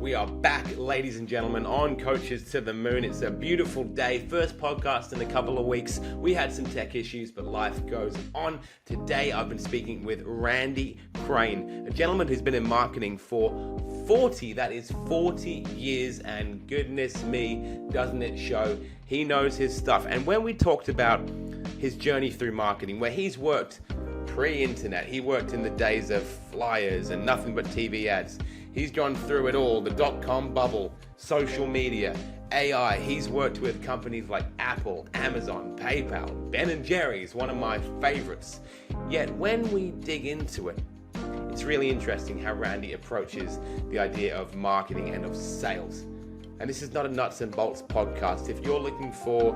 We are back, ladies and gentlemen, on Coaches to the Moon. It's a beautiful day. First podcast in a couple of weeks. We had some tech issues, but life goes on. Today, I've been speaking with Randy Crane, a gentleman who's been in marketing for 40 years, and goodness me, doesn't it show? He knows his stuff. And when we talked about his journey through marketing, where he's worked pre-internet, he worked in the days of flyers and nothing but TV ads. He's gone through it all, the dot-com bubble, social media, AI. He's worked with companies like Apple, Amazon, PayPal, Ben & Jerry's, one of my favorites. Yet when we dig into it, it's really interesting how Randy approaches the idea of marketing and of sales. And this is not a nuts and bolts podcast. If you're looking for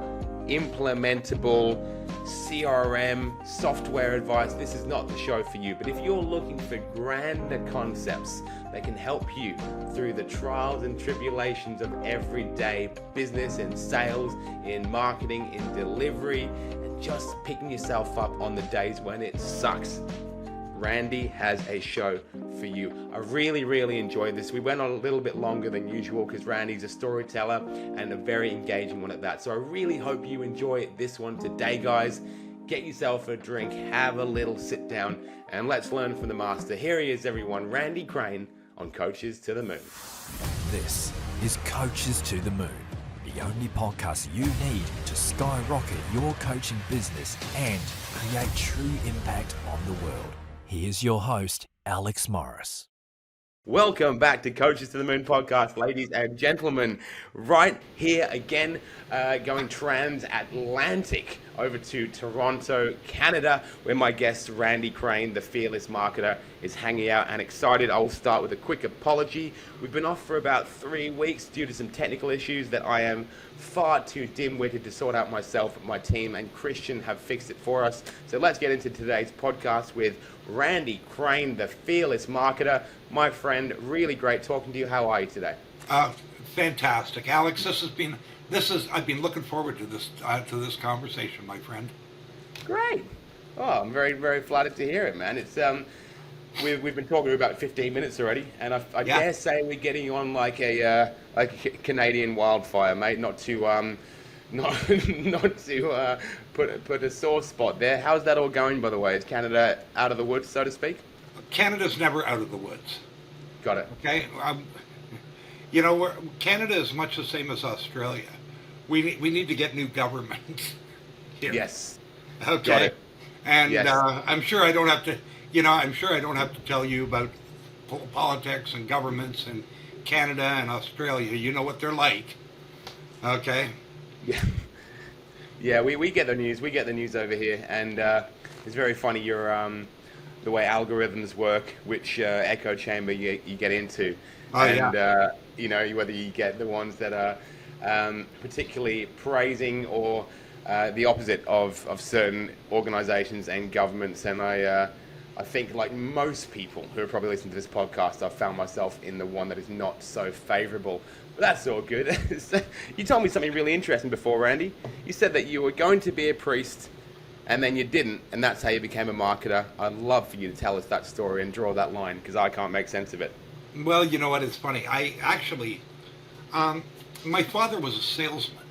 implementable CRM software advice, this is not the show for you. But if you're looking for grander concepts that can help you through the trials and tribulations of everyday business and sales, in marketing, in delivery, and just picking yourself up on the days when it sucks, Randy has a show for you. I really enjoyed this. We went on a little bit longer than usual because Randy's a storyteller and a very engaging one at that. So I really hope you enjoy this one today, guys. Get yourself a drink, have a little sit down, and let's learn from the master. Here he is, everyone, Randy Crane on Coaches to the Moon. This is Coaches to the Moon, the only podcast you need to skyrocket your coaching business and create true impact on the world. Here's your host, Alex Morris. Welcome back to Coaches to the Moon podcast, ladies and gentlemen. Right here again, going transatlantic over to Toronto, Canada, where my guest Randy Crane, the fearless marketer, is hanging out and excited. I will start with a quick apology. We've been off for about 3 weeks due to some technical issues that I am far too dim-witted to sort out myself. My team and Christian have fixed it for us. So let's get into today's podcast with Randy Crane, the fearless marketer. My friend, really great talking to you. How are you today? Fantastic, Alex. I've been looking forward to this conversation, my friend. Great. Oh, I'm very flattered to hear it, man. It's we've been talking about 15 minutes already, and I dare say we're getting on like a Canadian wildfire, mate. Not to put a sore spot there. How's that all going, by the way? Is Canada out of the woods, so to speak? Canada's never out of the woods. Got it. Okay. Canada is much the same as Australia. We need to get new government here. Yes. Okay. Got it. And yes. I'm sure I don't have to tell you about politics and governments in Canada and Australia. You know what they're like. Okay. Yeah. We get the news. We get the news over here, and it's very funny. The way algorithms work, which echo chamber you get into, whether you get the ones that are particularly praising or the opposite of certain organizations and governments. And I think, like most people who are probably listening to this podcast, I've found myself in the one that is not so favorable. But that's all good. You told me something really interesting before, Randy. You said that you were going to be a priest, and then you didn't, and that's how you became a marketer. I'd love for you to tell us that story and draw that line, because I can't make sense of it. Well, you know what? It's funny. I actually, my father was a salesman,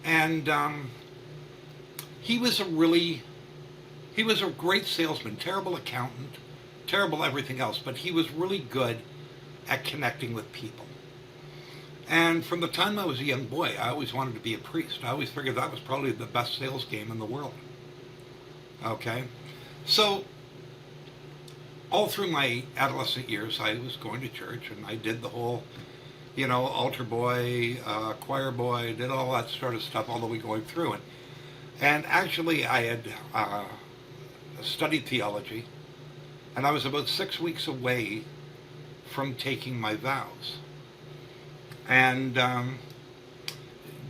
and he was a great salesman, terrible accountant, terrible everything else, but he was really good at connecting with people. And from the time I was a young boy, I always wanted to be a priest. I always figured that was probably the best sales game in the world. Okay? So, all through my adolescent years, I was going to church, and I did the whole, altar boy, choir boy, did all that sort of stuff all the way going through it. And actually, I had studied theology, and I was about 6 weeks away from taking my vows. And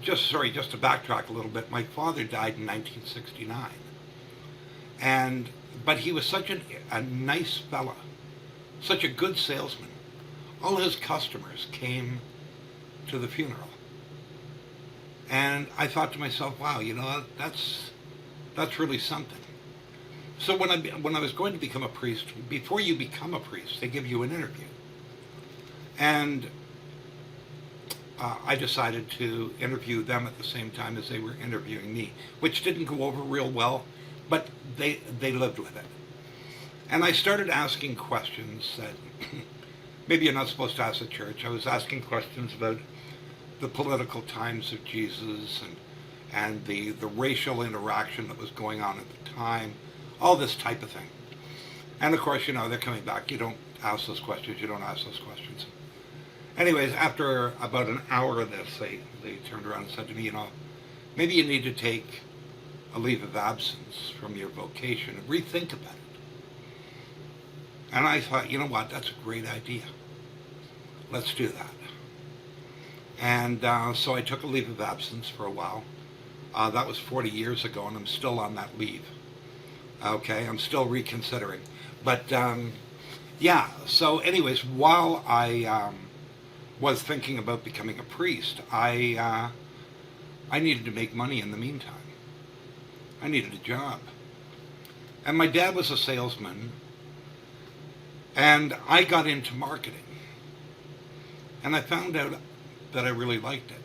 just to backtrack a little bit, my father died in 1969, but he was such a nice fella, such a good salesman. All his customers came to the funeral, and I thought to myself, wow, that's really something. So when I was going to become a priest, before you become a priest, they give you an interview. And I decided to interview them at the same time as they were interviewing me, which didn't go over real well, but they lived with it. And I started asking questions that maybe you're not supposed to ask at church. I was asking questions about the political times of Jesus and the racial interaction that was going on at the time, all this type of thing. And of course, they're coming back. You don't ask those questions. You don't ask those questions. Anyways, after about an hour of this, they turned around and said to me, maybe you need to take a leave of absence from your vocation and rethink about it. And I thought, you know what, that's a great idea. Let's do that. And so I took a leave of absence for a while. That was 40 years ago, and I'm still on that leave. Okay, I'm still reconsidering. But yeah, so anyways, while I was thinking about becoming a priest, I needed to make money in the meantime. I needed a job. And my dad was a salesman, and I got into marketing. And I found out that I really liked it.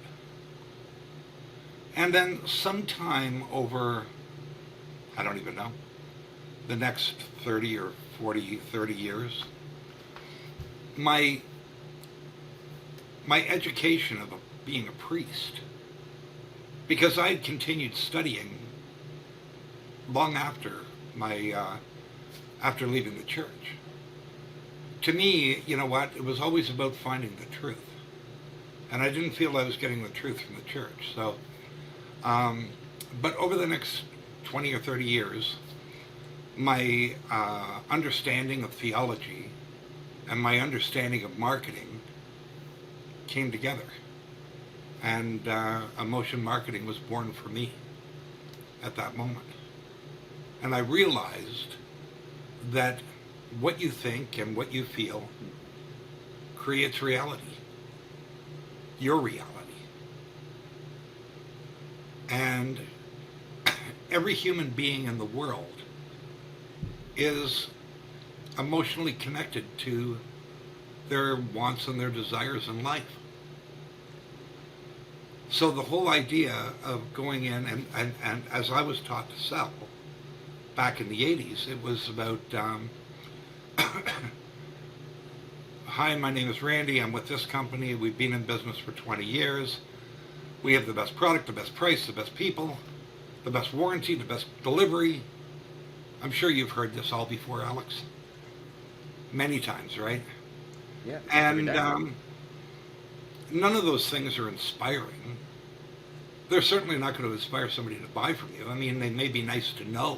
And then sometime over, I don't even know, the next 30 or 40, 30 years, my education of being a priest, because I had continued studying long after after leaving the church. To me, you know what, it was always about finding the truth. And I didn't feel I was getting the truth from the church. So, but over the next 20 or 30 years, my understanding of theology and my understanding of marketing came together. And emotion marketing was born for me at that moment. And I realized that what you think and what you feel creates reality. Your reality. And every human being in the world is emotionally connected to their wants and their desires in life. So the whole idea of going in, and as I was taught to sell back in the 80s, it was about, hi, my name is Randy, I'm with this company, we've been in business for 20 years, we have the best product, the best price, the best people, the best warranty, the best delivery. I'm sure you've heard this all before, Alex. Many times, right? Yeah. And none of those things are inspiring. They're certainly not going to inspire somebody to buy from you. I mean, they may be nice to know,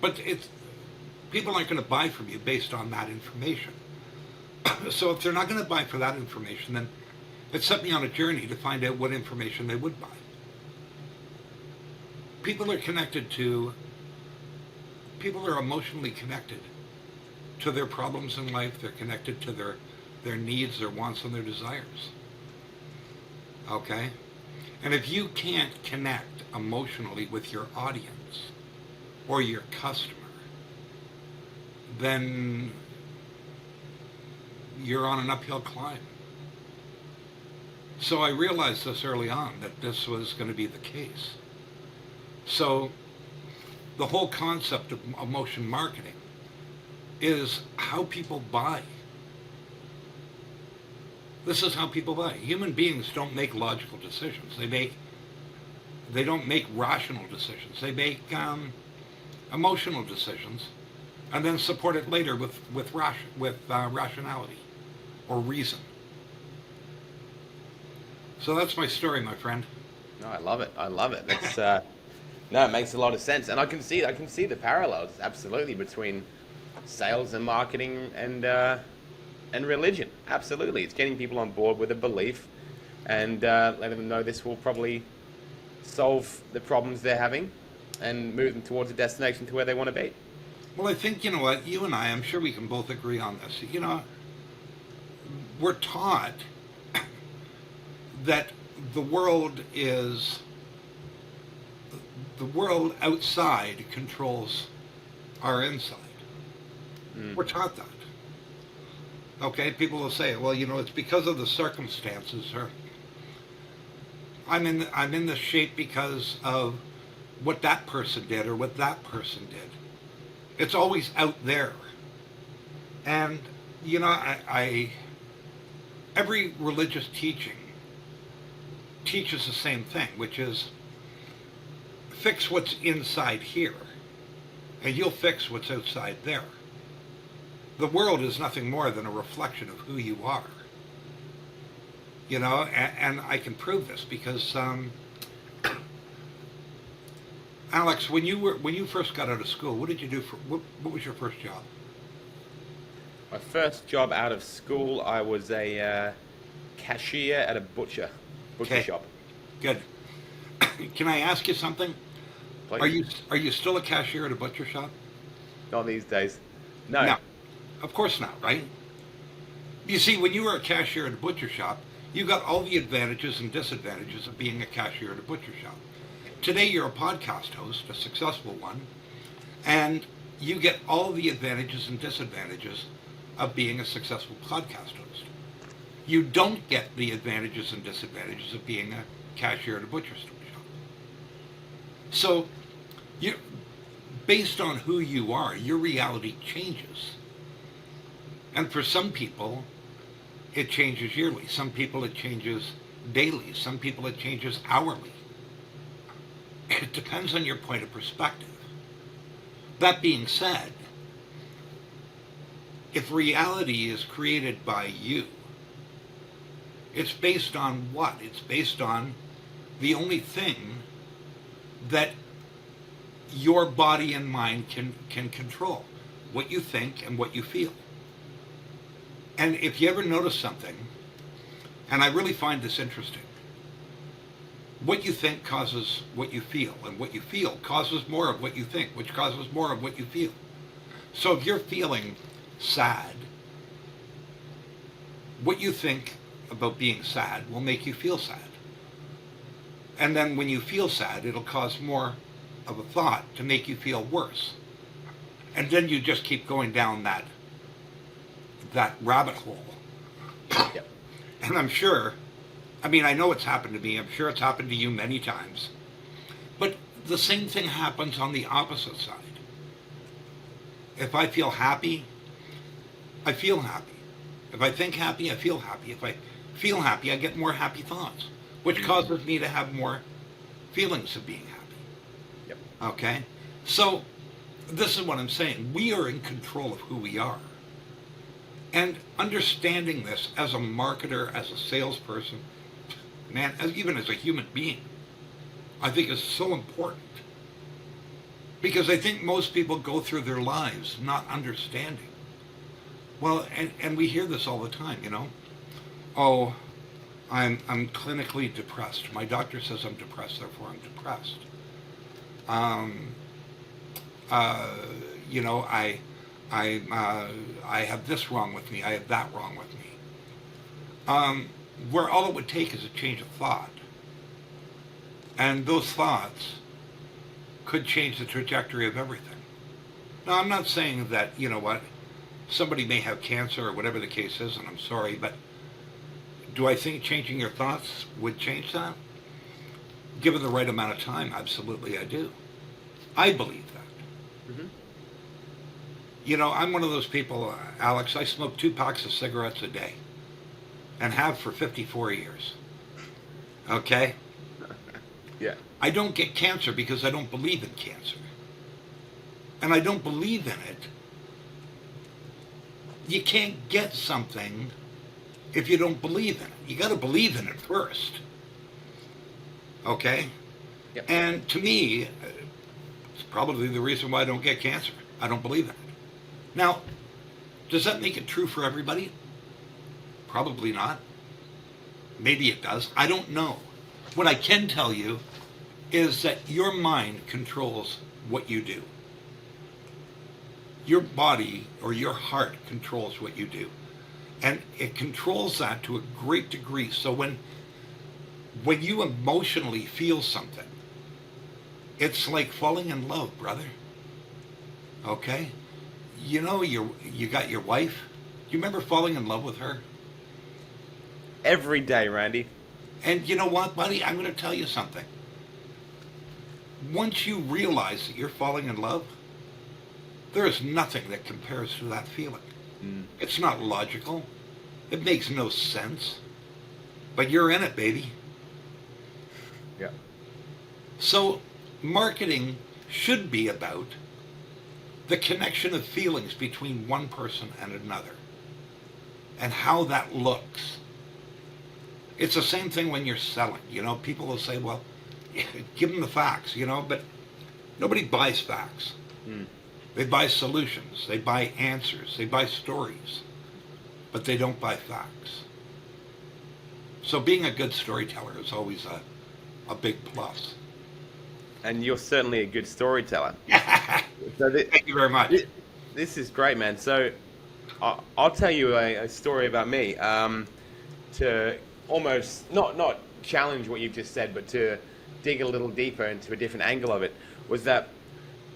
but people aren't going to buy from you based on that information. So if they're not going to buy for that information, then it set me on a journey to find out what information they would buy. People are emotionally connected to their problems in life. They're connected to their needs, their wants, and their desires. Okay? And if you can't connect emotionally with your audience or your customer, then you're on an uphill climb. So I realized this early on, that this was going to be the case. So the whole concept of emotion marketing is how people buy. This is how people buy. Human beings don't make logical decisions. They don't make rational decisions. They make emotional decisions, and then support it later with rationality or reason. So that's my story, my friend. No, I love it. I love it. That's no, it makes a lot of sense, and I can see the parallels absolutely between sales and marketing and religion. Absolutely, it's getting people on board with a belief and letting them know this will probably solve the problems they're having and move them towards a destination to where they want to be. Well, I think, you know what, you and I'm sure we can both agree on this. You know, we're taught that the world outside controls our inside. We're taught that. Okay, people will say, well, it's because of the circumstances, or I'm in this shape because of what that person did or what that person did. It's always out there. And I every religious teaching teaches the same thing, which is fix what's inside here, and you'll fix what's outside there. The world is nothing more than a reflection of who you are. And I can prove this because, Alex, when you first got out of school, what did you do what was your first job? My first job out of school, I was a cashier at a butcher Okay. shop. Good. Can I ask you something? Please. Are you still a cashier at a butcher shop? Not these days. No. No. Of course not, right? You see, when you were a cashier at a butcher shop, you got all the advantages and disadvantages of being a cashier at a butcher shop. Today you're a podcast host, a successful one, and you get all the advantages and disadvantages of being a successful podcast host. You don't get the advantages and disadvantages of being a cashier at a butcher shop. So, based on who you are, your reality changes. And for some people, it changes yearly. Some people it changes daily. Some people it changes hourly. It depends on your point of perspective. That being said, if reality is created by you, it's based on what? It's based on the only thing that your body and mind can control: what you think and what you feel. And if you ever notice something, and I really find this interesting, what you think causes what you feel, and what you feel causes more of what you think, which causes more of what you feel. So if you're feeling sad, what you think about being sad will make you feel sad. And then when you feel sad, it'll cause more of a thought to make you feel worse. And then you just keep going down that rabbit hole. Yep. And I'm sure, I know it's happened to me, I'm sure it's happened to you many times, but the same thing happens on the opposite side. If I feel happy, I feel happy. If I think happy, I feel happy. If I feel happy, I get more happy thoughts, which causes me to have more feelings of being happy. Yep. Okay? So, this is what I'm saying. We are in control of who we are. And understanding this as a marketer, as a salesperson, man, even as a human being, I think is so important. Because I think most people go through their lives not understanding. Well, and we hear this all the time, Oh, I'm clinically depressed. My doctor says I'm depressed, therefore I'm depressed. I have this wrong with me. I have that wrong with me. Where all it would take is a change of thought. And those thoughts could change the trajectory of everything. Now, I'm not saying that, somebody may have cancer or whatever the case is, and I'm sorry, but do I think changing your thoughts would change that? Given the right amount of time, absolutely I do. I believe that. Mm-hmm. I'm one of those people, Alex, I smoke 2 packs of cigarettes a day and have for 54 years. Okay? Yeah. I don't get cancer because I don't believe in cancer. And I don't believe in it. You can't get something if you don't believe in it. You got to believe in it first. Okay? Yep. And to me, it's probably the reason why I don't get cancer. I don't believe in it. Now, does that make it true for everybody? Probably not. Maybe it does. I don't know. What I can tell you is that your mind controls what you do. Your body or your heart controls what you do. And it controls that to a great degree. So when you emotionally feel something, it's like falling in love, brother. Okay? You got your wife, you remember falling in love with her? Every day, Randy. And you know what, buddy? I'm going to tell you something. Once you realize that you're falling in love, there is nothing that compares to that feeling. It's not logical. It makes no sense. But you're in it, baby. Yeah. So marketing should be about the connection of feelings between one person and another and how that looks. It's the same thing when you're selling. People will say, well, give them the facts, but nobody buys facts. They buy solutions. They buy answers. They buy stories. But they don't buy facts. So being a good storyteller is always a big plus. And you're certainly a good storyteller. Thank you very much. This is great, man. So I'll tell you a story about me to almost not challenge what you've just said, but to dig a little deeper into a different angle of it. Was that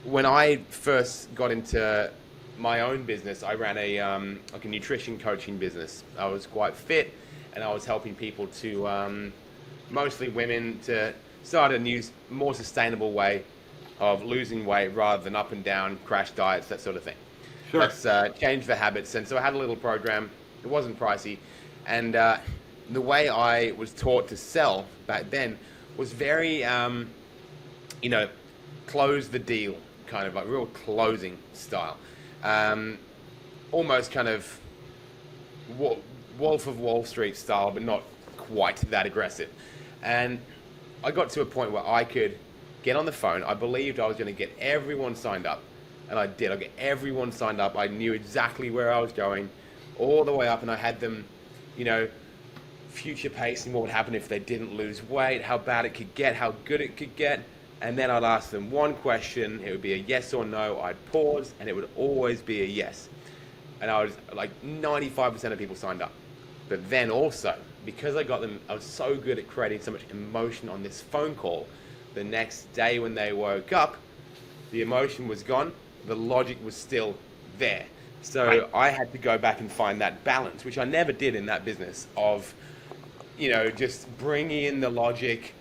when I first got into my own business, I ran a nutrition coaching business. I was quite fit, and I was helping people to mostly women to start a new, more sustainable way of losing weight rather than up and down crash diets, that sort of thing. Sure. Let's change the habits. And so I had a little program. It wasn't pricey, and the way I was taught to sell back then was very, close the deal, kind of like real closing style. Almost kind of Wolf of Wall Street style, but not quite that aggressive. And I got to a point where I could get on the phone. I believed I was going to get everyone signed up. And I did. I got everyone signed up. I knew exactly where I was going, all the way up. And I had them, future pacing what would happen if they didn't lose weight, how bad it could get, how good it could get. And then I'd ask them one question. It would be a yes or no. I'd pause, and it would always be a yes. And I was like 95% of people signed up. But then also, because I was so good at creating so much emotion on this phone call, the next day when they woke up, the emotion was gone, the logic was still there. So I had to go back and find that balance, which I never did in that business of, just bringing in the logic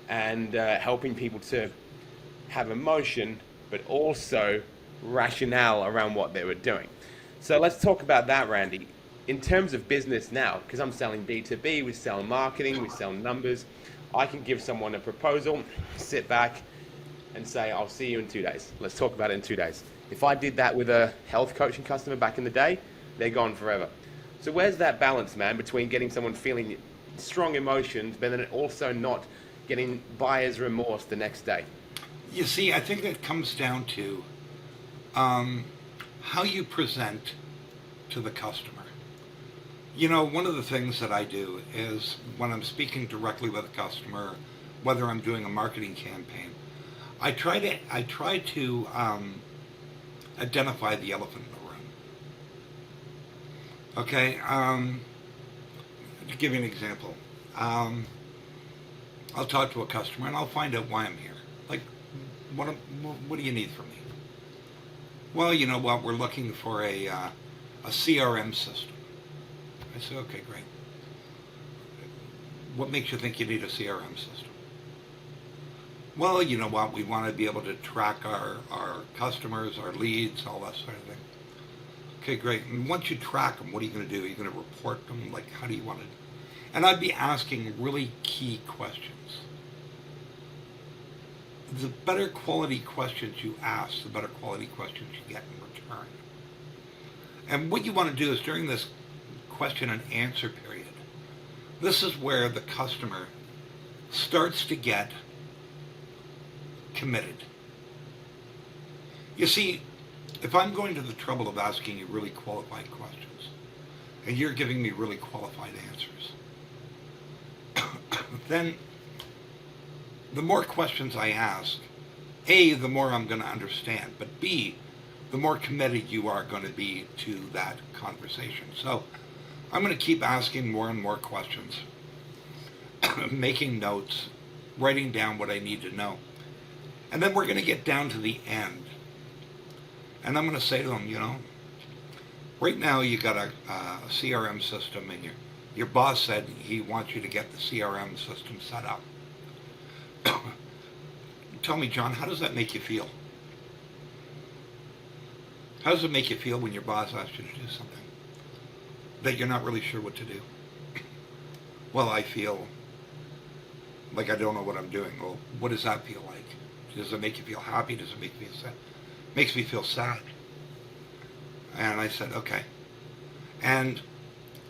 and helping people to have emotion, but also rationale around what they were doing. So let's talk about that, Randy. In terms of business now, because I'm selling B2B, we sell marketing, we sell numbers. I can give someone a proposal, sit back and say, I'll see you in 2 days. Let's talk about it in 2 days. If I did that with a health coaching customer back in the day, they're gone forever. So where's that balance, man, between getting someone feeling strong emotions, but then also not getting buyer's remorse the next day? You see, I think it comes down to how you present to the customer. One of the things that I do is when I'm speaking directly with a customer, whether I'm doing a marketing campaign, I try to identify the elephant in the room. Okay, to give you an example, I'll talk to a customer and I'll find out why I'm here. Like, what do you need from me? Well, you know what, we're looking for a CRM system. I said, okay, great. What makes you think you need a CRM system? Well, you know what, we want to be able to track our customers, our leads, all that sort of thing. Okay, great. And once you track them, what are you going to do? Are you going to report them? Like, how do you want to? And I'd be asking really key questions. The better quality questions you ask, the better quality questions you get in return. And what you want to do is during this question and answer period, this is where the customer starts to get committed. You see, if I'm going to the trouble of asking you really qualified questions, and you're giving me really qualified answers, then the more questions I ask, A, the more I'm going to understand, but B, the more committed you are going to be to that conversation. So I'm going to keep asking more and more questions, making notes, writing down what I need to know. And then we're going to get down to the end. And I'm going to say to them, right now you got a CRM system, and your boss said he wants you to get the CRM system set up. Tell me, John, how does that make you feel? How does it make you feel when your boss asks you to do something that you're not really sure what to do? Well, I feel like I don't know what I'm doing. Well, what does that feel like? Does it make you feel happy? Does it make me sad? Makes me feel sad. And I said, okay. And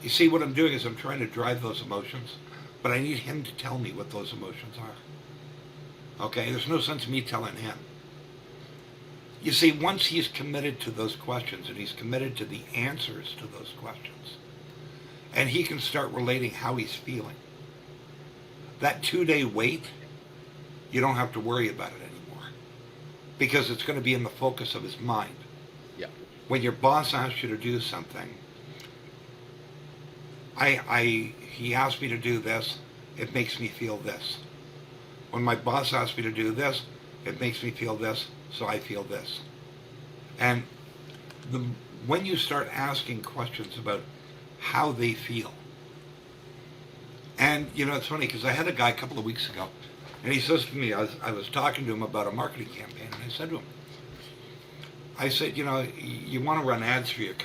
you see, what I'm doing is I'm trying to drive those emotions, but I need him to tell me what those emotions are. Okay? There's no sense in me telling him. You see, once he's committed to those questions and he's committed to the answers to those questions, and he can start relating how he's feeling, that 2-day wait, you don't have to worry about it anymore, because it's going to be in the focus of his mind. Yeah. When your boss asks you to do something, he asked me to do this, it makes me feel this. When my boss asks me to do this, it makes me feel this, so I feel this. And when you start asking questions about how they feel, and you know, it's funny because I had a guy a couple of weeks ago, and he says to me, I was talking to him about a marketing campaign, and I said to him, I said, you know, you want to run ads for your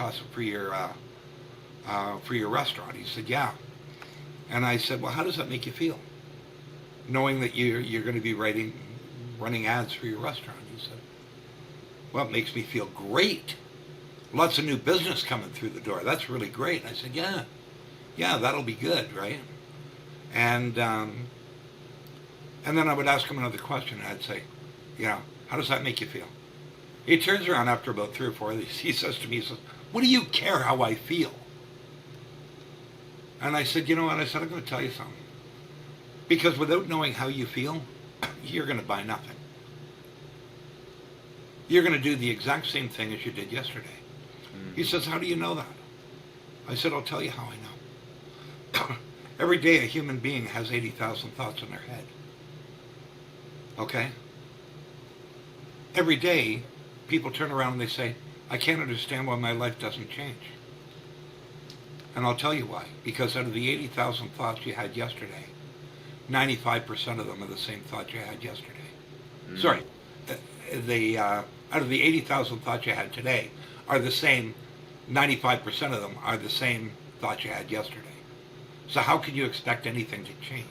restaurant? He said, yeah. And I said, well, how does that make you feel, knowing that you're going to be running ads for your restaurant? He said, well, it makes me feel great. Lots of new business coming through the door. That's really great. And I said, yeah, that'll be good, right? And then I would ask him another question, and I'd say, you know, how does that make you feel? He turns around after about 3 or 4 of these. He says to me, what do you care how I feel? And I said, you know what? I said, I'm going to tell you something. Because without knowing how you feel, you're going to buy nothing. You're going to do the exact same thing as you did yesterday. He says, how do you know that? I said, I'll tell you how I know. Every day a human being has 80,000 thoughts in their head. Okay? Every day people turn around and they say, I can't understand why my life doesn't change. And I'll tell you why. Because out of the 80,000 thoughts you had yesterday, 95% of them are the same thoughts you had yesterday. Sorry. Out of the 80,000 thoughts you had today are the same, 95% of them are the same thoughts you had yesterday. So how can you expect anything to change?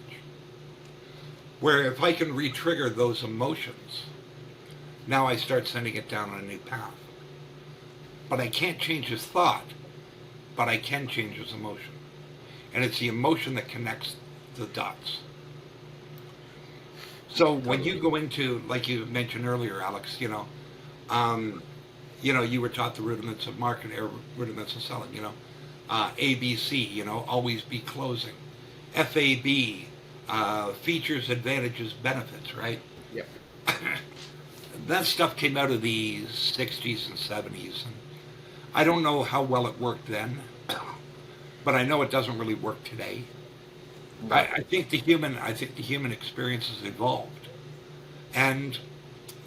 Where if I can re-trigger those emotions, now I start sending it down on a new path. But I can't change his thought, but I can change his emotion. And it's the emotion that connects the dots. So when you go into, like you mentioned earlier, Alex, you know, you were taught the rudiments of marketing, or rudiments of selling, you know, ABC, you know, always be closing. FAB, features, advantages, benefits, right? Yep. That stuff came out of the 60s and 70s. And I don't know how well it worked then, but I know it doesn't really work today. I think the human experience has evolved, and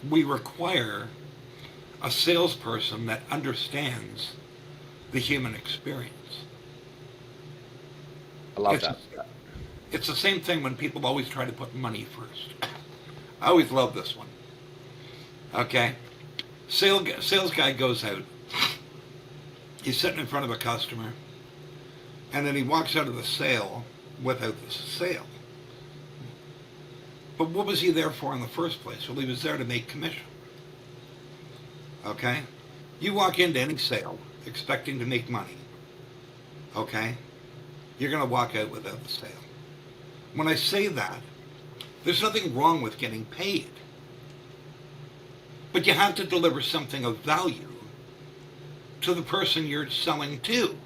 we require a salesperson that understands the human experience. I love that. It's the same thing when people always try to put money first. I always love this one. Okay, sales guy goes out. He's sitting in front of a customer, and then he walks out of the sale without the sale. But what was he there for in the first place? Well, he was there to make commission. Okay? You walk into any sale expecting to make money. Okay? You're going to walk out without the sale. When I say that, there's nothing wrong with getting paid. But you have to deliver something of value to the person you're selling to.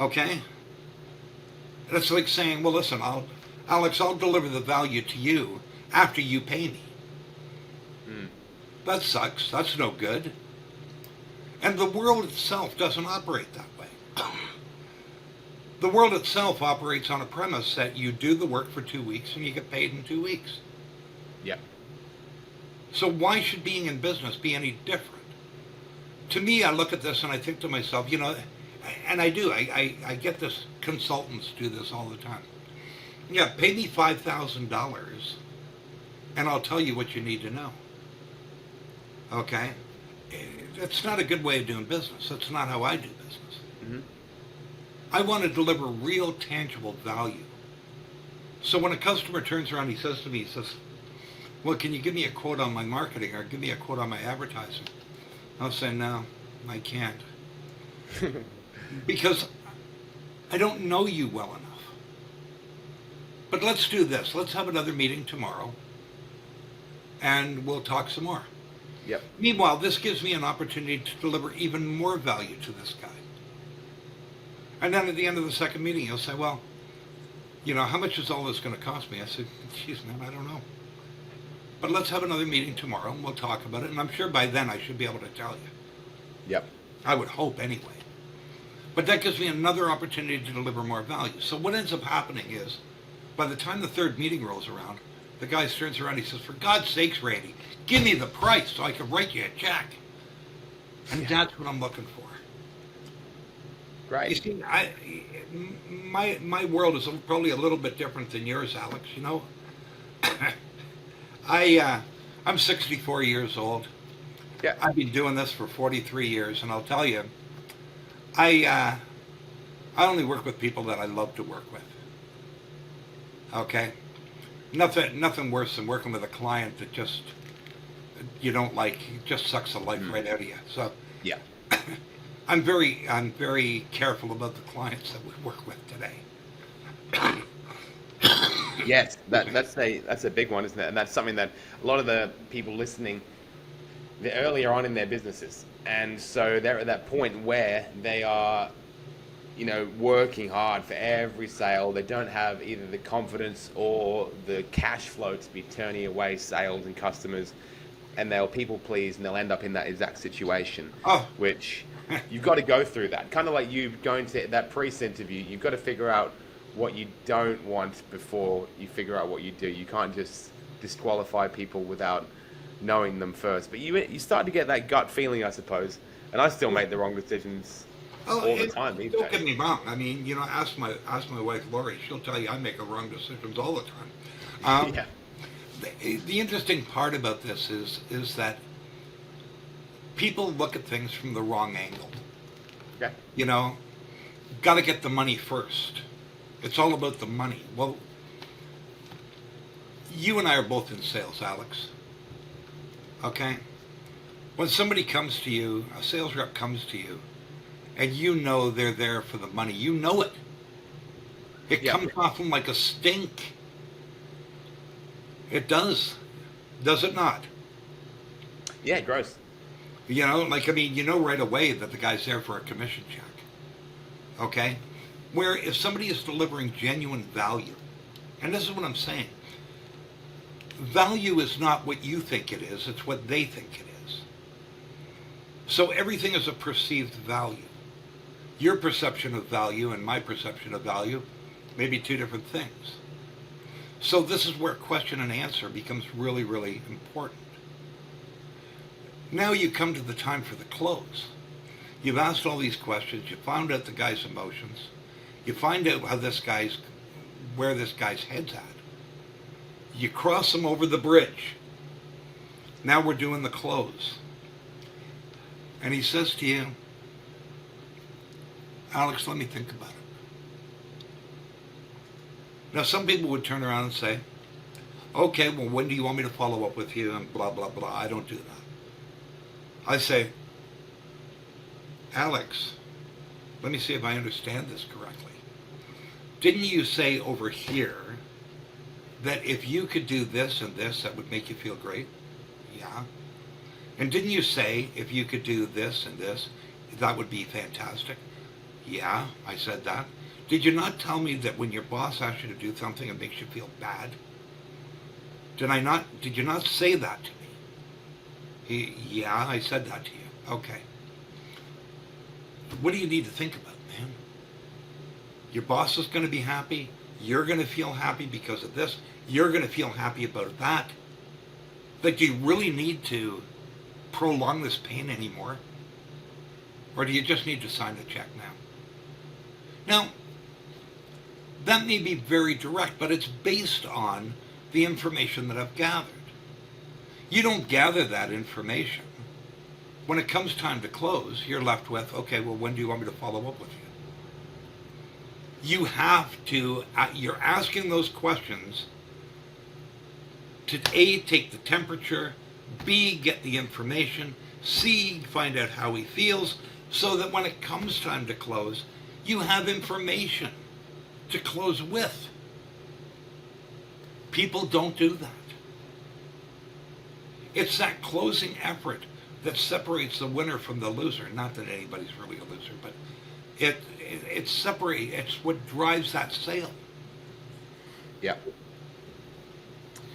Okay? And it's like saying, well, listen, Alex, I'll deliver the value to you after you pay me. That sucks. That's no good. And the world itself doesn't operate that way. The world itself operates on a premise that you do the work for 2 weeks and you get paid in 2 weeks. Yep. So why should being in business be any different? to me, I look at this and I think to myself, and I do. I get this. Consultants do this all the time. Yeah, pay me $5,000, and I'll tell you what you need to know. Okay, that's not a good way of doing business. That's not how I do business. Mm-hmm. I want to deliver real, tangible value. So when a customer turns around, he says to me, well, can you give me a quote on my marketing or give me a quote on my advertising? I'll say, no, I can't. Because I don't know you well enough. But let's do this. Let's have another meeting tomorrow, and we'll talk some more. Yep. Meanwhile, this gives me an opportunity to deliver even more value to this guy. And then at the end of the second meeting, he'll say, well, how much is all this going to cost me? I said, geez, man, I don't know. But let's have another meeting tomorrow, and we'll talk about it. And I'm sure by then I should be able to tell you. Yep. I would hope anyway. But that gives me another opportunity to deliver more value. So what ends up happening is, by the time the third meeting rolls around, the guy turns around and he says, for God's sakes, Randy, give me the price so I can write you a check. And that's what I'm looking for. Right. You see, my world is probably a little bit different than yours, Alex. I'm 64 years old. Yeah. I've been doing this for 43 years, and I'll tell you, I only work with people that I love to work with. Okay? Nothing worse than working with a client that just you don't like. It just sucks the life right out of you. So yeah. I'm very careful about the clients that we work with today. Yes, that's a big one, isn't it? And that's something that a lot of the people listening, they're earlier on in their businesses, and so they're at that point where they are, working hard for every sale. They don't have either the confidence or the cash flow to be turning away sales and customers, and they'll people please, and they'll end up in that exact situation. Which you've got to go through that. Kind of like you going to that pre-sent interview, you've got to figure out what you don't want before you figure out what you do. You can't just disqualify people without knowing them first. But you start to get that gut feeling, I suppose. And I still make the wrong decisions all the time these days. Don't get me wrong. I mean, ask my wife Lori. She'll tell you I make wrong decisions all the time. Yeah. The interesting part about this is that people look at things from the wrong angle. Okay. Got to get the money first. It's all about the money. Well, you and I are both in sales, Alex. Okay? When somebody comes to you, a sales rep comes to you, and you know they're there for the money, you know it. It comes off them like a stink. It does. Does it not? Yeah, gross. You know right away that the guy's there for a commission check. Okay? Where if somebody is delivering genuine value, and this is what I'm saying, value is not what you think it is, it's what they think it is. So everything is a perceived value. Your perception of value and my perception of value may be two different things. So this is where question and answer becomes really, really important. Now you come to the time for the close. You've asked all these questions, you found out the guy's emotions, you find out where this guy's head's at. You cross him over the bridge. Now we're doing the close. And he says to you, Alex, let me think about it. Now some people would turn around and say, okay, well, when do you want me to follow up with you? And blah, blah, blah. I don't do that. I say, Alex, let me see if I understand this correctly. Didn't you say over here that if you could do this and this, that would make you feel great? Yeah. And didn't you say if you could do this and this, that would be fantastic? Yeah, I said that. Did you not tell me that when your boss asks you to do something, it makes you feel bad? Did you not say that to me? Yeah, I said that to you. Okay. What do you need to think about, man? Your boss is going to be happy. You're going to feel happy because of this. You're going to feel happy about that. But do you really need to prolong this pain anymore? Or do you just need to sign the check now? Now, that may be very direct, but it's based on the information that I've gathered. You don't gather that information. When it comes time to close, you're left with, okay, well, when do you want me to follow up with you? You have to, you're asking those questions to A, take the temperature, B, get the information, C, find out how he feels, so that when it comes time to close, you have information to close with. People don't do that. It's that closing effort that separates the winner from the loser. Not that anybody's really a loser, but it's what drives that sale. Yeah.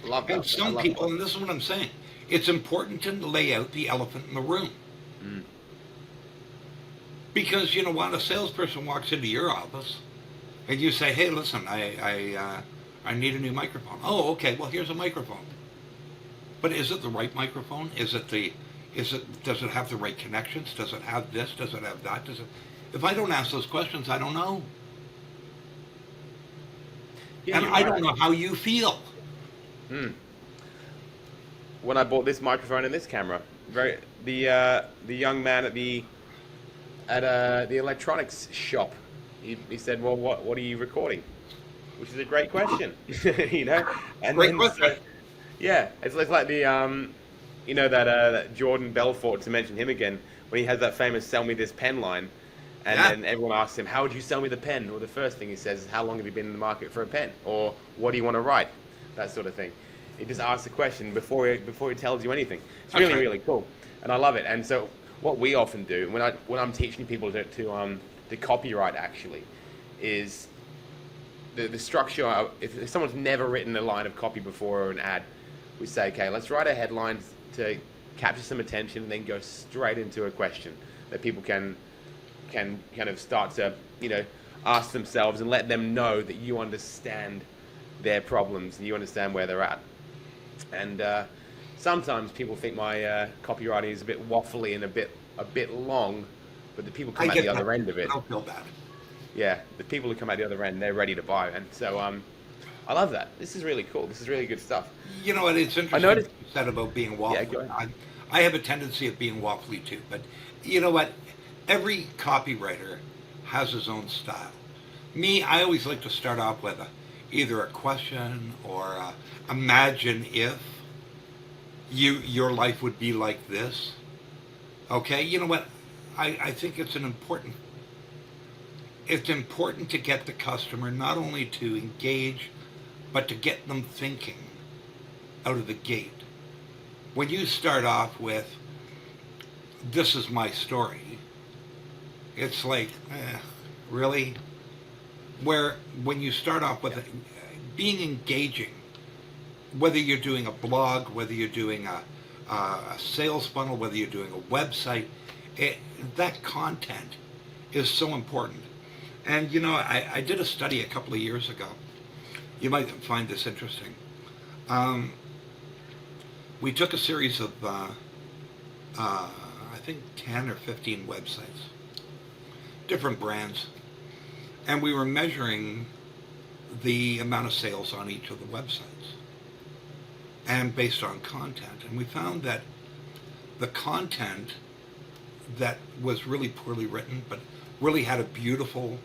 Love that. And some people, and this is what I'm saying, it's important to lay out the elephant in the room. Mm. Because you know what, a salesperson walks into your office and you say, hey, listen, I need a new microphone. Oh, okay, well, here's a microphone. But is it the right microphone? Does it have the right connections? Does it have this? Does it have that? If I don't ask those questions, I don't know. Yeah, and I don't know how you feel. When I bought this microphone and this camera, the young man at the electronics shop, he said, well, what are you recording? Which is a great question, you know. And great question. Yeah, it's like the that Jordan Belfort, to mention him again, when he has that famous "sell me this pen" line, and then everyone asks him, how would you sell me the pen? Or the first thing he says is, how long have you been in the market for a pen? Or what do you want to write? That sort of thing. He just asks the question before he tells you anything. It's really, really cool, and I love it. And so what we often do when I'm teaching people to copyright actually is the structure. If someone's never written a line of copy before or an ad, we say, okay, let's write a headline to capture some attention and then go straight into a question that people can kind of start to, ask themselves and let them know that you understand their problems and you understand where they're at. And sometimes people think my copywriting is a bit waffly and a bit long, but the people come out the other end of it. I don't feel bad. Yeah, the people who come out the other end, they're ready to buy. And so I love that. This is really cool. This is really good stuff. You know what? It's interesting what you said about being waffly. Yeah, go ahead. I have a tendency of being waffly too. But you know what? Every copywriter has his own style. Me, I always like to start off with either a question or imagine if your life would be like this. Okay? You know what? I think it's important to get the customer not only to engage, but to get them thinking out of the gate. When you start off with, this is my story, it's like, really? Where when you start off with being engaging, whether you're doing a blog, whether you're doing a sales funnel, whether you're doing a website, that content is so important. And I did a study a couple of years ago. You might find this interesting. We took a series of, I think 10 or 15 websites, different brands, and we were measuring the amount of sales on each of the websites, and based on content. And we found that the content that was really poorly written, but really had a beautiful,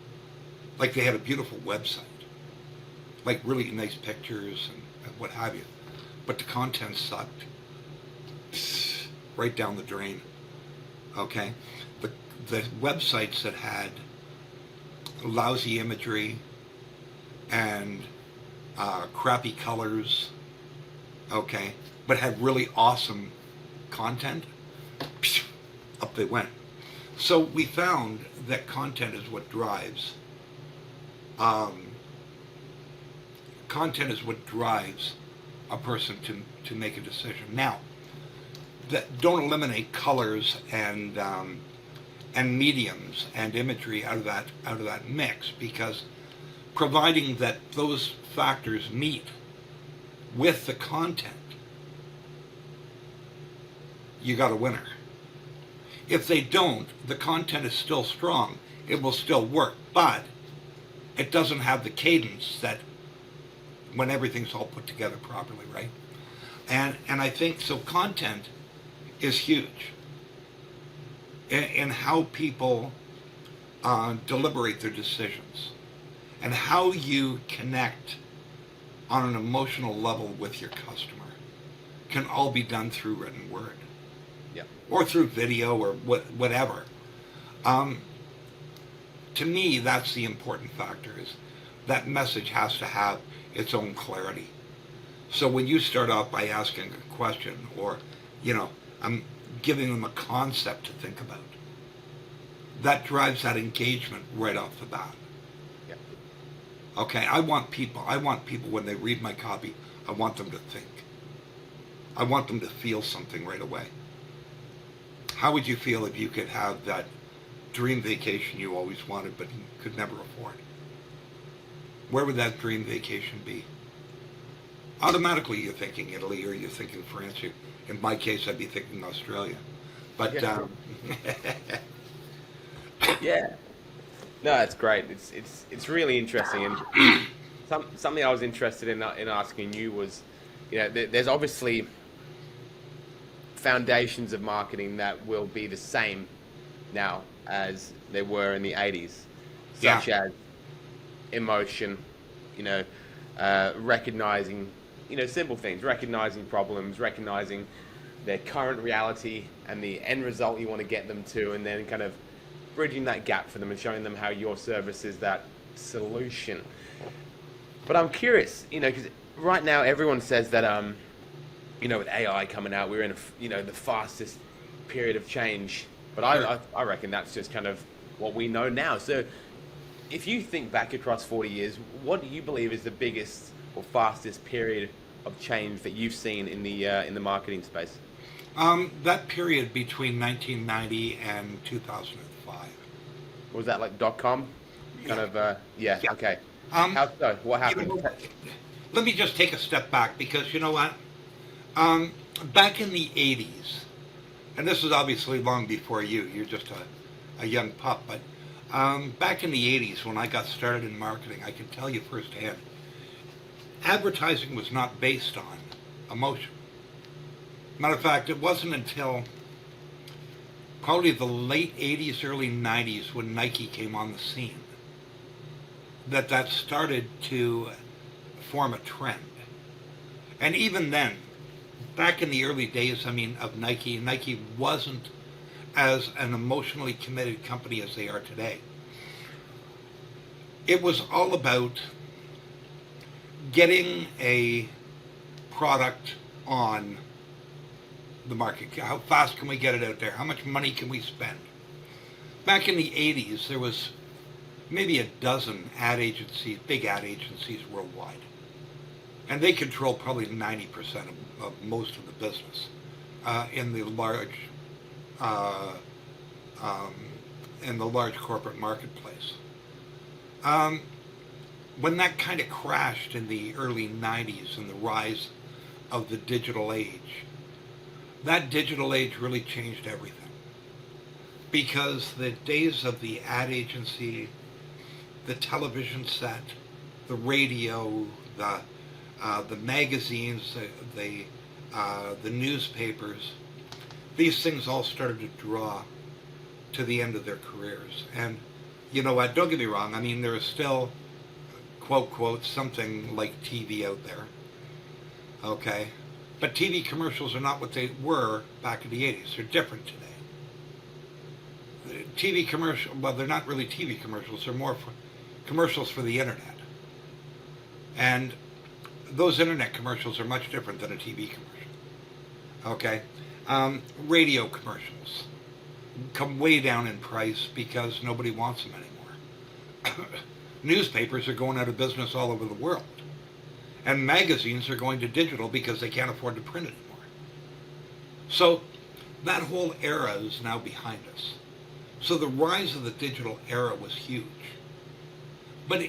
like they had a beautiful website, like really nice pictures and what have you, but the content sucked. Right down the drain. Okay? The websites that had lousy imagery and crappy colors, okay, but had really awesome content, up they went. So we found that content is what drives a person to make a decision. Now, that don't eliminate colors and mediums and imagery out of that mix, because providing that those factors meet with the content, you got a winner. If they don't, the content is still strong. It will still work, but it doesn't have the cadence that when everything's all put together properly, right? And I think so. Content is huge in how people deliberate their decisions and how you connect on an emotional level with your customer can all be done through written word. Yeah. Or through video or whatever. To me, that's the important factor, is that message has to have its own clarity. So when you start off by asking a question, or, I'm giving them a concept to think about, that drives that engagement right off the bat. Yeah. Okay, I want people when they read my copy, I want them to think. I want them to feel something right away. How would you feel if you could have that dream vacation you always wanted but could never afford? Where would that dream vacation be? Automatically you're thinking Italy, or you're thinking France. In my case, I'd be thinking Australia. But Yeah. Yeah. No, that's great. It's really interesting, and something I was interested in asking you was, there's obviously foundations of marketing that will be the same now as they were in the 80s, such as emotion, recognizing, simple things, recognizing problems, recognizing their current reality and the end result you want to get them to, and then kind of bridging that gap for them and showing them how your service is that solution. But I'm curious, because right now everyone says that, with AI coming out, we're in the fastest period of change. But I reckon that's just kind of what we know now. So if you think back across 40 years, what do you believe is the biggest or fastest period of change that you've seen in the marketing space? That period between 1990 and 2005. Was that like .com? Kind of, yeah. Okay. How so? What happened? Let me just take a step back, because you know what? Back in the 80s, and this is obviously long before you're just a young pup, but back in the 80s when I got started in marketing, I can tell you firsthand, advertising was not based on emotion. Matter of fact, it wasn't until probably the late 80s, early 90s when Nike came on the scene that started to form a trend. And even then, back in the early days, of Nike wasn't as an emotionally committed company as they are today. It was all about getting a product on the market. How fast can we get it out there? How much money can we spend? Back in the 80s, there was maybe a dozen ad agencies, big ad agencies worldwide. And they control probably 90% of most of the business in the large corporate marketplace. When that kind of crashed in the early 90s and the rise of the digital age, that digital age really changed everything. Because the days of the ad agency, the television set, the radio, the magazines, the newspapers, these things all started to draw to the end of their careers. And you know what, don't get me wrong, there is still, quote, something like TV out there, okay? But TV commercials are not what they were back in the 80s. They're different today. TV commercial, well, they're not really TV commercials. They're more commercials for the internet. And those internet commercials are much different than a TV commercial. Okay? Radio commercials come way down in price because nobody wants them anymore. Newspapers are going out of business all over the world. And magazines are going to digital because they can't afford to print anymore. So that whole era is now behind us. So the rise of the digital era was huge. But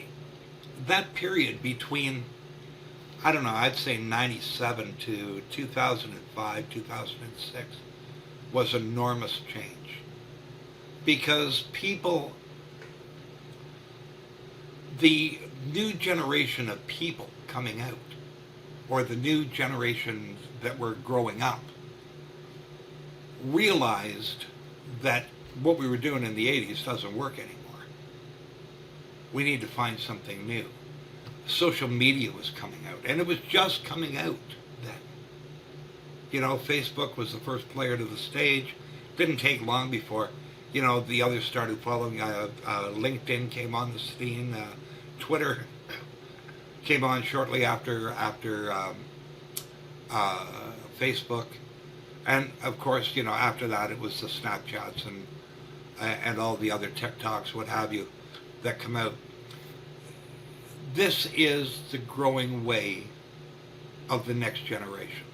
that period between, I'd say 97 to 2005, 2006 was enormous change. because people, the new generation of people coming out, or the new generation that were growing up, realized that what we were doing in the 80s doesn't work anymore. We need to find something new. Social media was coming out, and it was just coming out then. Facebook was the first player to the stage. Didn't take long before, the others started following. LinkedIn came on the scene. Twitter came on shortly after Facebook, and of course, after that it was the Snapchats and all the other TikToks, what have you, that come out. This is the growing way of the next generation.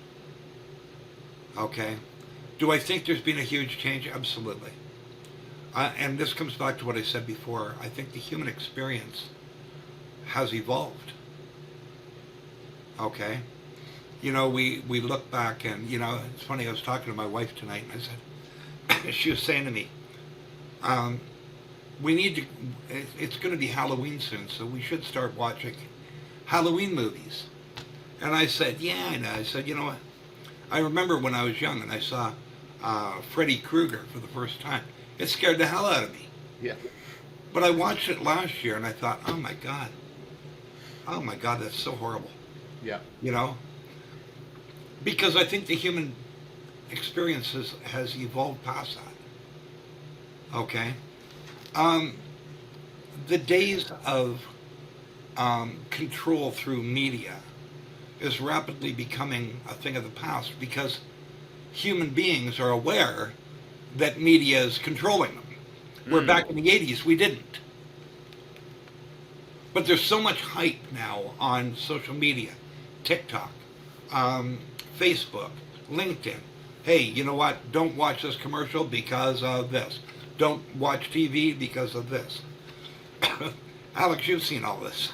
Okay? Do I think there's been a huge change? Absolutely. And this comes back to what I said before. I think the human experience has evolved. Okay? We look back and, it's funny, I was talking to my wife tonight and I said, she was saying to me, we need to, it's going to be Halloween soon, so we should start watching Halloween movies. And I said, yeah, I know. I said, you know what? I remember when I was young and I saw Freddy Krueger for the first time. It scared the hell out of me. Yeah. But I watched it last year and I thought, oh my God, that's so horrible. Yeah. Because I think the human experience has evolved past that. Okay? The days of control through media is rapidly becoming a thing of the past because human beings are aware that media is controlling them. Where back in the 80s, we didn't. But there's so much hype now on social media, TikTok, Facebook, LinkedIn. Hey, you know what? Don't watch this commercial because of this. Don't watch TV because of this. Alex, you've seen all this.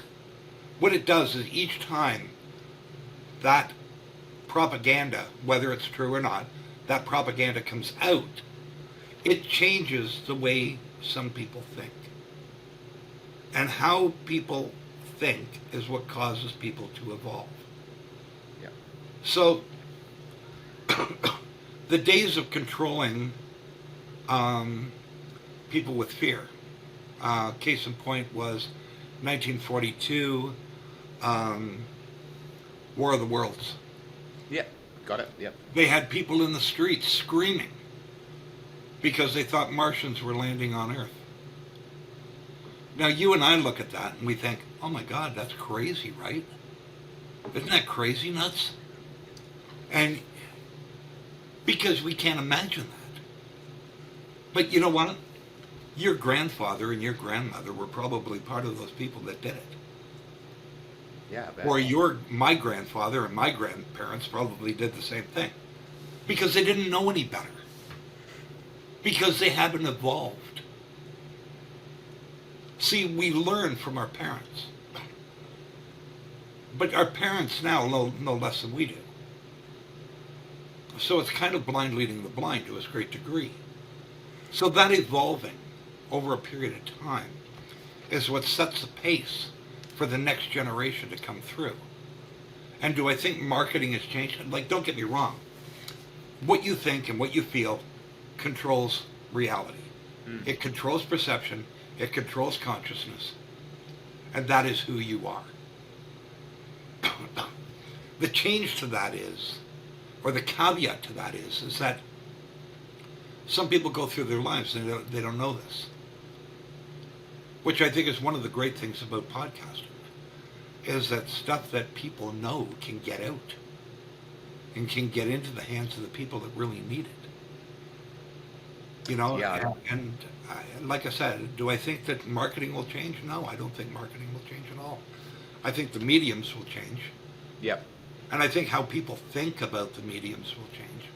What it does is each time that propaganda, whether it's true or not, that propaganda comes out, it changes the way some people think. And how people think is what causes people to evolve. Yeah. So, the days of controlling people with fear, case in point was 1942, War of the Worlds. Yeah, got it, yep. They had people in the streets screaming because they thought Martians were landing on Earth. Now, you and I look at that and we think, oh my God, that's crazy, right? Isn't that crazy nuts? And because we can't imagine that. But you know what? Your grandfather and your grandmother were probably part of those people that did it. Yeah, I bet. Or my grandfather and my grandparents probably did the same thing. Because they didn't know any better. Because they haven't evolved. See, we learn from our parents. But our parents now know no less than we do. So it's kind of blind leading the blind to a great degree. So that evolving over a period of time is what sets the pace for the next generation to come through. And do I think marketing has changed? Like, don't get me wrong. What you think and what you feel controls reality. It controls perception. It controls consciousness. And that is who you are. The change to that is, or the caveat to that is that some people go through their lives and they don't know this. Which I think is one of the great things about podcasting, is that stuff that people know can get out and can get into the hands of the people that really need it. Yeah. And like I said, do I think that marketing will change? No, I don't think marketing will change at all. I think the mediums will change. Yep. And I think how people think about the mediums will change.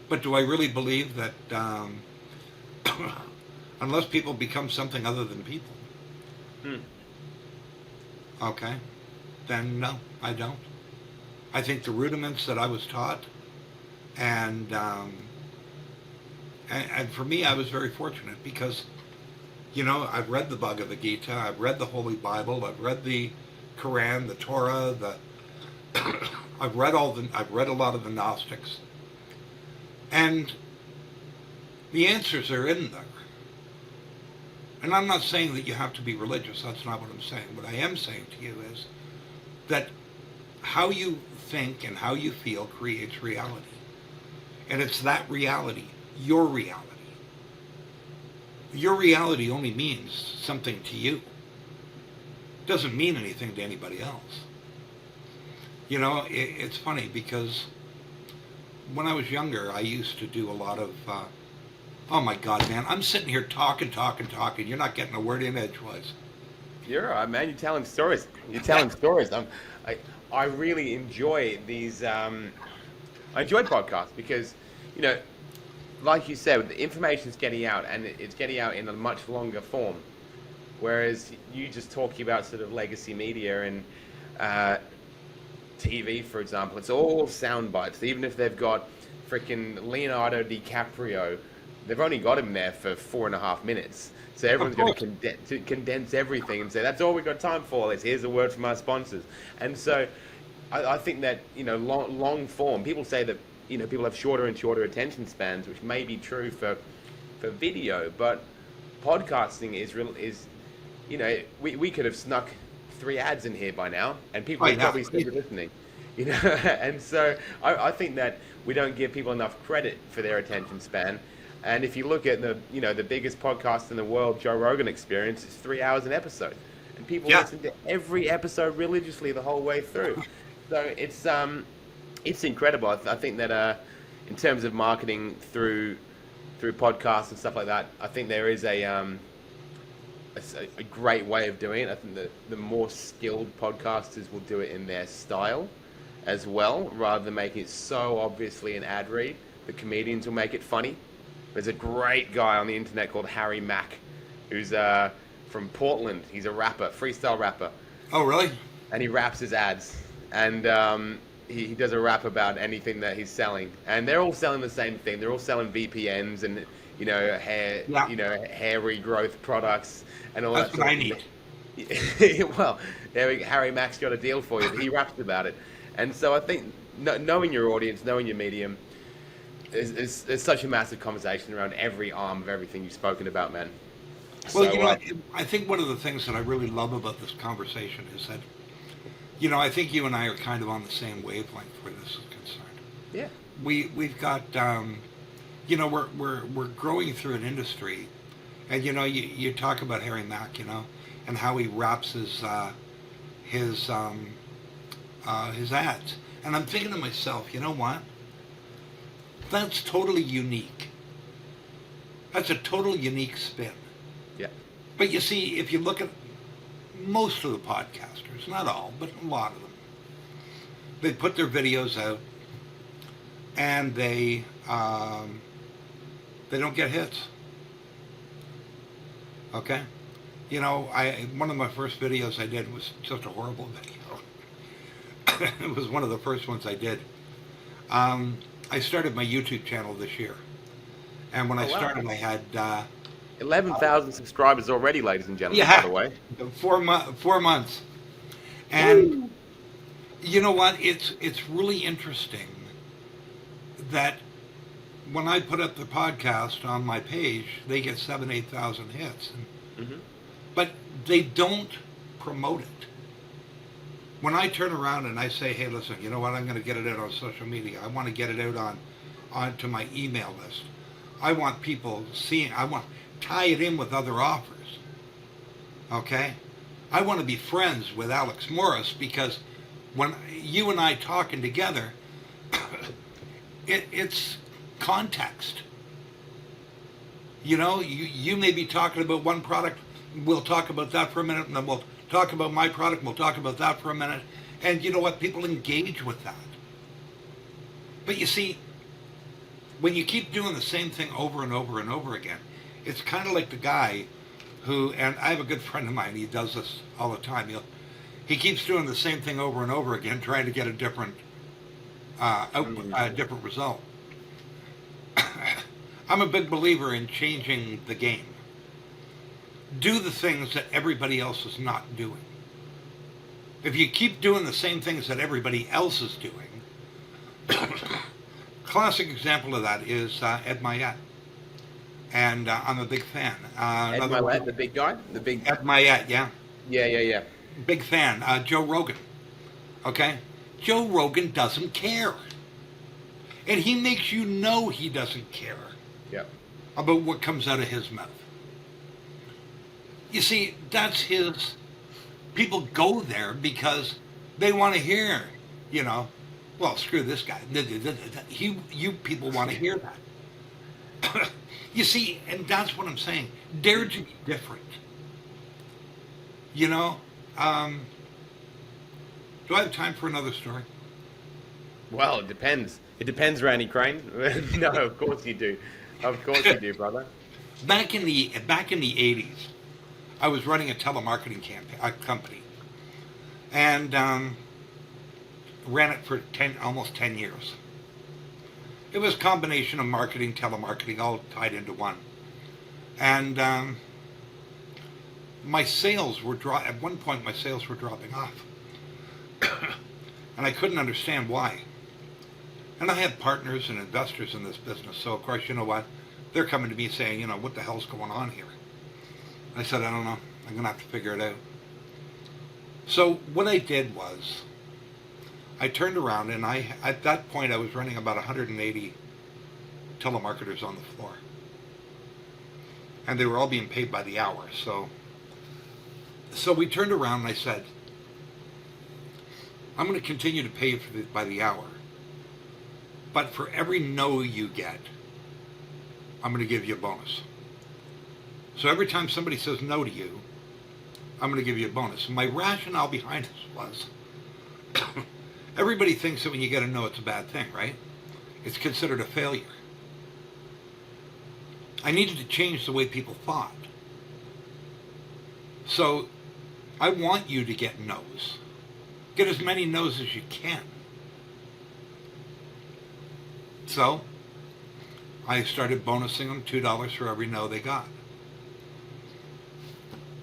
But do I really believe that unless people become something other than people, okay, then no, I don't. I think the rudiments that I was taught and And for me, I was very fortunate because, you know, I've read the Bhagavad Gita, I've read the Holy Bible, I've read the Quran, the Torah, I've read a lot of the Gnostics, and the answers are in there. And I'm not saying that you have to be religious. That's not what I'm saying. What I am saying to you is that how you think and how you feel creates reality. And it's that reality, your reality. Your reality only means something to you. It doesn't mean anything to anybody else. You know, it's funny because when I was younger, I used to do a lot of, oh my God, man, I'm sitting here talking. You're not getting a word in edgewise. You're all right, man. You're telling stories. You're telling stories. I really enjoy these. I enjoy podcasts because, you know, like you said, the information's getting out, and it's getting out in a much longer form. Whereas you just talking about sort of legacy media and TV, for example, it's all sound bites. Even if they've got freaking Leonardo DiCaprio, they've only got him there for 4.5 minutes. So everyone's going to condense everything and say, that's all we've got time for. Here's a word from our sponsors. And so I think that, you know, long form, people say that, you know, people have shorter and shorter attention spans, which may be true for video, but podcasting is, you know, we could have snuck 3 ads in here by now, and people would probably still be listening, you know. And so I think that we don't give people enough credit for their attention span. And if you look at the biggest podcast in the world, Joe Rogan Experience, it's 3 hours an episode, and people listen to every episode religiously the whole way through. So it's incredible. I think that in terms of marketing through podcasts and stuff like that, I think there is a great way of doing it. I think that the more skilled podcasters will do it in their style as well, rather than making it so obviously an ad read. The comedians will make it funny. There's a great guy on the internet called Harry Mack, who's from Portland. He's a rapper, freestyle rapper. Oh, really? And he raps his ads. And he does a rap about anything that he's selling. And they're all selling the same thing. They're all selling VPNs and, you know, hair regrowth products and all That's that. That's what I need. Well, Harry Mack's got a deal for you. He raps about it. And so I think knowing your audience, knowing your medium, is such a massive conversation around every arm of everything you've spoken about, man. Well, so, you know, I think one of the things that I really love about this conversation is that, you know, I think you and I are kind of on the same wavelength where this is concerned. Yeah. We've got, you know, we're growing through an industry, and you know, you talk about Harry Mack, you know, and how he wraps his ads, and I'm thinking to myself, you know what? That's totally unique. That's a total unique spin. Yeah. But you see, if you look at most of the podcasters, not all, but a lot of them, they put their videos out and they don't get hits. Okay? You know, one of my first videos I did was just a horrible video. It was one of the first ones I did. I started my YouTube channel this year. And when I started, I had 11,000 subscribers already, ladies and gentlemen, by the way. 4 months. And you know what? It's really interesting that when I put up the podcast on my page, they get 8,000 hits. But they don't promote it. When I turn around and I say, hey, listen, you know what? I'm going to get it out on social media. I want to get it out onto my email list. I want people seeing, I want to tie it in with other offers. Okay? I want to be friends with Alex Morris because when you and I talking together, it's context. You know, you may be talking about one product, we'll talk about that for a minute, and then we'll talk about my product, we'll talk about that for a minute, and you know what, people engage with that. But you see, when you keep doing the same thing over and over and over again, it's kind of like the guy who, and I have a good friend of mine, he does this all the time, he keeps doing the same thing over and over again, trying to get a different output, a different result. I'm a big believer in changing the game. Do the things that everybody else is not doing. If you keep doing the same things that everybody else is doing, classic example of that is Ed Myatt. And I'm a big fan. Ed Milet, the big guy? The big... Ed Myatt, yeah. Yeah. Big fan. Joe Rogan. Okay? Joe Rogan doesn't care. And he makes you know he doesn't care about what comes out of his mouth. You see, that's his... People go there because they want to hear, well, screw this guy. You people want to hear that. You see, and that's what I'm saying. Dare to be different. Do I have time for another story? Well, it depends. It depends, Randy Crane. No, of course you do. Of course you do, brother. Back in the 80s, I was running a telemarketing company, and ran it for almost 10 years. It was a combination of marketing, telemarketing, all tied into one. And my sales were at one point my sales were dropping off, and I couldn't understand why. And I had partners and investors in this business, so of course, you know what? They're coming to me saying, what the hell's going on here? I said, I don't know. I'm going to have to figure it out. So what I did was, I turned around, and at that point I was running about 180 telemarketers on the floor. And they were all being paid by the hour. So we turned around and I said, I'm going to continue to pay you by the hour. But for every no you get, I'm going to give you a bonus. So every time somebody says no to you, I'm going to give you a bonus. And my rationale behind this was, everybody thinks that when you get a no, it's a bad thing, right? It's considered a failure. I needed to change the way people thought. So I want you to get no's. Get as many no's as you can. So I started bonusing them $2 for every no they got.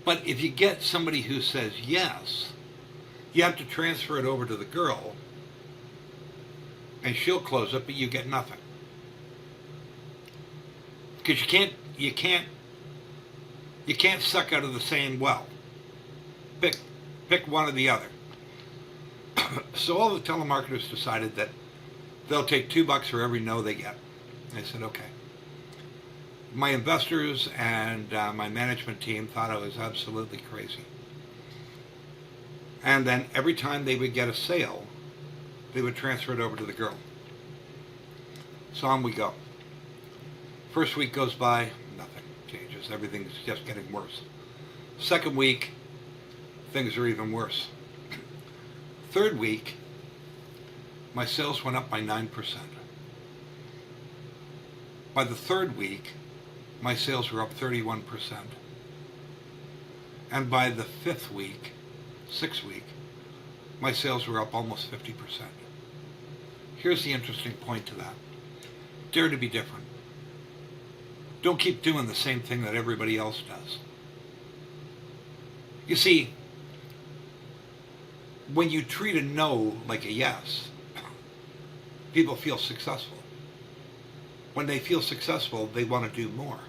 But if you get somebody who says yes, you have to transfer it over to the girl, and she'll close it, but you get nothing. Because you can't suck out of the same well. Pick one or the other. So all the telemarketers decided that they'll take $2 for every no they get. I said, okay. My investors and my management team thought I was absolutely crazy. And then every time they would get a sale, they would transfer it over to the girl. So on we go. First week goes by, nothing changes. Everything's just getting worse. Second week, things are even worse. Third week, my sales went up by 9%. By the third week, my sales were up 31%. And by the sixth week, my sales were up almost 50%. Here's the interesting point to that. Dare to be different. Don't keep doing the same thing that everybody else does. You see, when you treat a no like a yes, people feel successful. When they feel successful, they want to do more.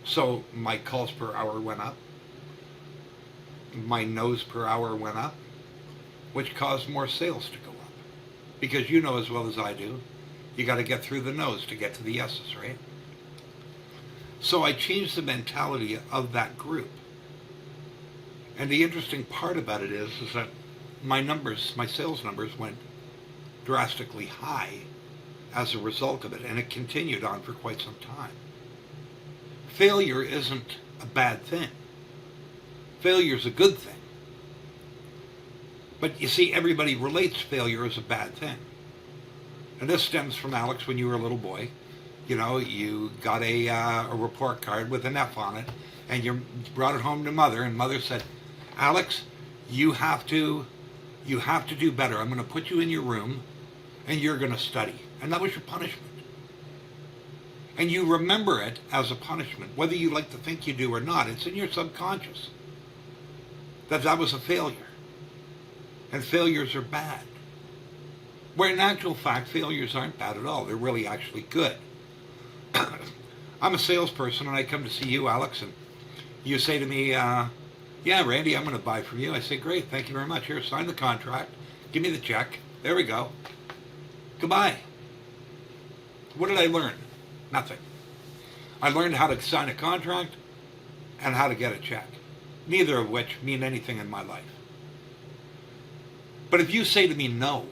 So my calls per hour went up. My no's per hour went up, which caused more sales to go up. Because you know as well as I do, you got to get through the no's to get to the yeses, right? So I changed the mentality of that group. And the interesting part about it is that my sales numbers went drastically high as a result of it, and it continued on for quite some time. Failure isn't a bad thing. Failure is a good thing. But you see, everybody relates failure as a bad thing. And this stems from Alex when you were a little boy. You know, you got a report card with an F on it, and you brought it home to Mother, and Mother said, Alex, you have to do better. I'm going to put you in your room, and you're going to study. And that was your punishment. And you remember it as a punishment, whether you like to think you do or not. It's in your subconscious that was a failure. And failures are bad. Where in actual fact, failures aren't bad at all. They're really actually good. I'm a salesperson and I come to see you, Alex, and you say to me, yeah, Randy, I'm going to buy from you. I say, great, thank you very much. Here, sign the contract. Give me the check. There we go. Goodbye. What did I learn? Nothing. I learned how to sign a contract and how to get a check, neither of which mean anything in my life. But if you say to me no,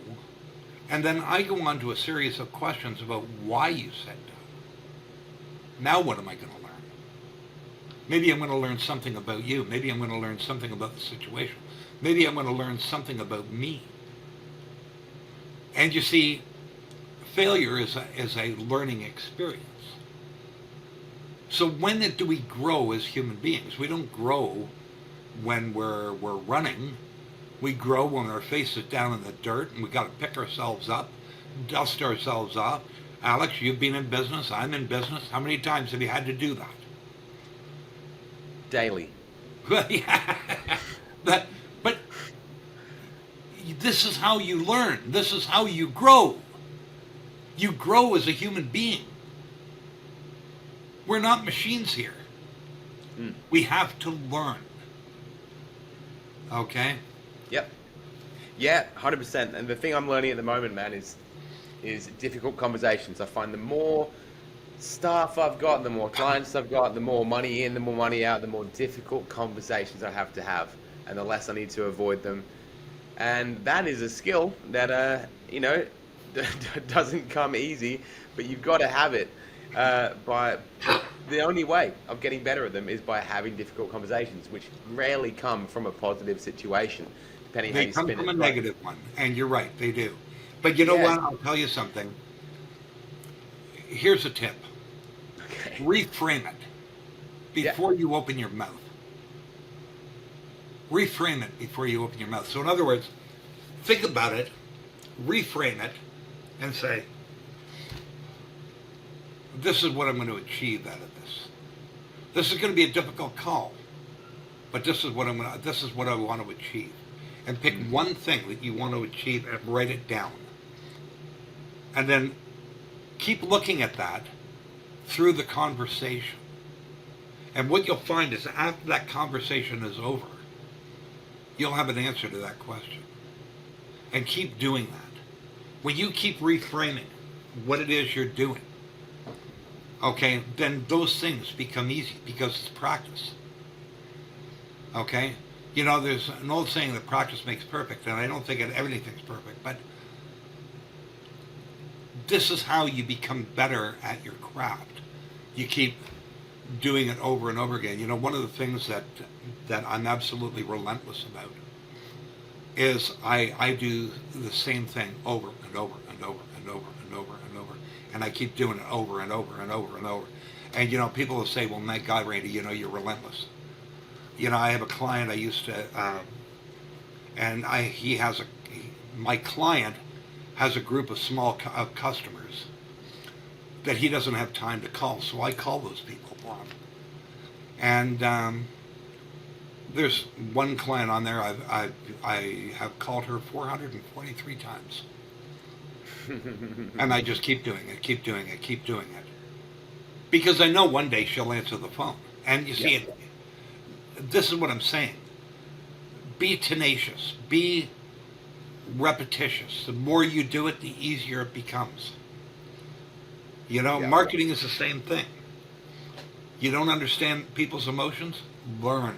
and then I go on to a series of questions about why you said no, now what am I going to learn? Maybe I'm going to learn something about you. Maybe I'm going to learn something about the situation. Maybe I'm going to learn something about me. And you see, failure is a learning experience. So when do we grow as human beings? We don't grow when we're running. We grow when our face is down in the dirt and we got to pick ourselves up, dust ourselves off. Alex, you've been in business. I'm in business. How many times have you had to do that? Daily. Yeah. But this is how you learn. This is how you grow. You grow as a human being. We're not machines here. We have to learn. Okay? Yep. Yeah, 100%. And the thing I'm learning at the moment, man, is difficult conversations. I find the more staff I've got, the more clients I've got, the more money in, the more money out, the more difficult conversations I have to have, and the less I need to avoid them. And that is a skill that, doesn't come easy, but you've got to have it. By the only way of getting better at them is by having difficult conversations, which rarely come from a positive situation, depending how you spin it. They come from a negative one, and you're right, they do. But you know what? I'll tell you something. Here's a tip. Okay. Reframe it before you open your mouth. Reframe it before you open your mouth. So in other words, think about it, reframe it, and say, this is what I'm going to achieve out of this. This is going to be a difficult call, but this is what I want to achieve. And pick one thing that you want to achieve and write it down. And then keep looking at that through the conversation. And what you'll find is after that conversation is over, you'll have an answer to that question. And keep doing that. When you keep reframing what it is you're doing, okay, then those things become easy because it's practice. Okay? You know, there's an old saying that practice makes perfect, and I don't think everything's perfect, but this is how you become better at your craft. You keep doing it over and over again. You know, one of the things that I'm absolutely relentless about is I do the same thing over and over and over and over and over and over, and I keep doing it over and over and over and over. And, you know, people will say, well, my God, Randy, you know, you're relentless. You know, I have a client I used to, my client has a group of small customers that he doesn't have time to call, so I call those people for him. And there's one client on there I have called her 443 times. And I just keep doing it, keep doing it, keep doing it. Because I know one day she'll answer the phone. And you see, this is what I'm saying. Be tenacious. Be repetitious. The more you do it, the easier it becomes. You know, marketing is the same thing. You don't understand people's emotions? Learn.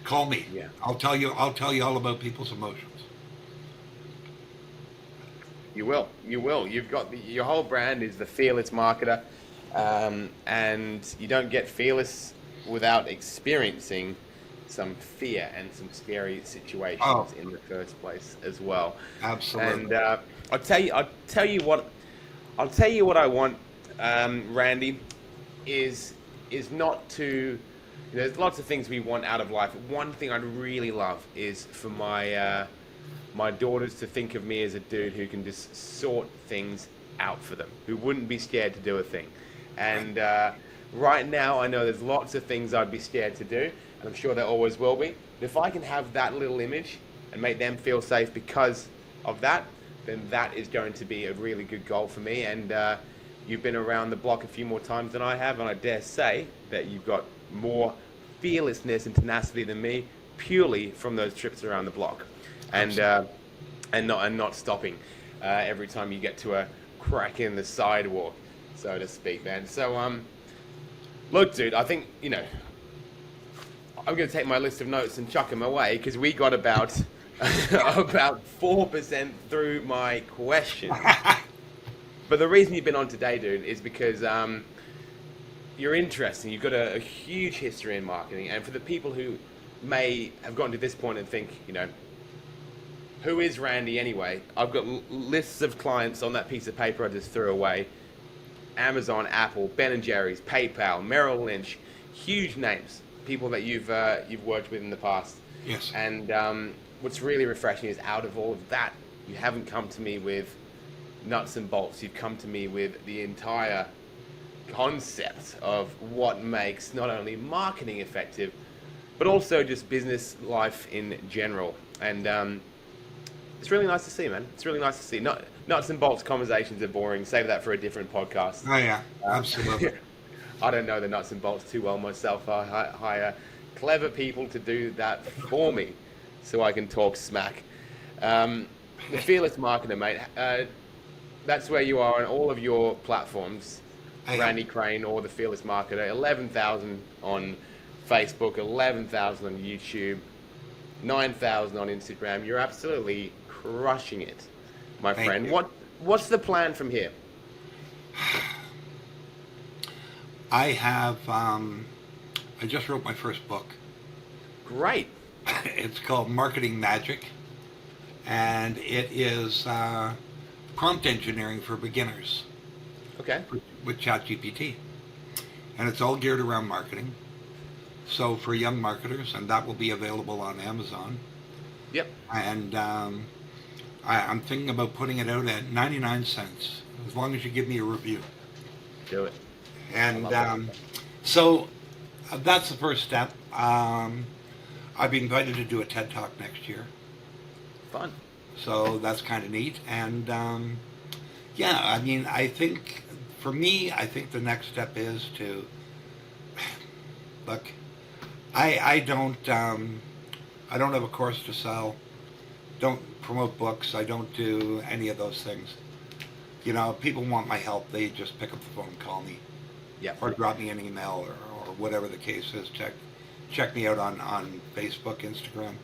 Call me. Yeah. I'll tell you all about people's emotions. You will. You've got your whole brand is the fearless marketer, and you don't get fearless without experiencing some fear and some scary situations in the first place as well. Absolutely. And I'll tell you what I want, Randy, is not to. There's lots of things we want out of life. One thing I'd really love is for my daughters to think of me as a dude who can just sort things out for them, who wouldn't be scared to do a thing. And right now, I know there's lots of things I'd be scared to do, and I'm sure there always will be. But if I can have that little image and make them feel safe because of that, then that is going to be a really good goal for me. And you've been around the block a few more times than I have, and I dare say that you've got more fearlessness and tenacity than me, purely from those trips around the block, and not stopping every time you get to a crack in the sidewalk, so to speak, man. So look, dude, I think I'm going to take my list of notes and chuck them away because we got about about 4% through my questions. But the reason you've been on today, dude, is because you're interesting. You've got a huge history in marketing, and for the people who may have gotten to this point and think, who is Randy anyway? I've got lists of clients on that piece of paper I just threw away. Amazon, Apple, Ben & Jerry's, PayPal, Merrill Lynch, huge names, people that you've worked with in the past. Yes. And what's really refreshing is out of all of that, you haven't come to me with nuts and bolts. You've come to me with the entire concept of what makes not only marketing effective, but also just business life in general. And it's really nice to see, man. It's really nice to see. Nuts and bolts conversations are boring. Save that for a different podcast. Oh yeah, absolutely. I don't know the nuts and bolts too well myself. I hire clever people to do that for me, so I can talk smack. The Fearless Marketer, mate. That's where you are on all of your platforms. Randy Crane or the Fearless Marketer. 11,000 on Facebook, 11,000 on YouTube, 9,000 on Instagram. You're absolutely crushing it, my friend. What's the plan from here? I just wrote my first book. Great. It's called Marketing Magic, and it is prompt engineering for beginners. Okay. With ChatGPT, and it's all geared around marketing. So for young marketers, and that will be available on Amazon. Yep. And I'm thinking about putting it out at 99 cents, as long as you give me a review. Do it. And so that's the first step. I've been invited to do a TED Talk next year. Fun. So that's kind of neat. And I think for me, I think the next step is to look. I don't have a course to sell. Don't promote books. I don't do any of those things. People want my help. They just pick up the phone and call me. Yeah. Or drop me an email or whatever the case is. Check me out on Facebook, Instagram.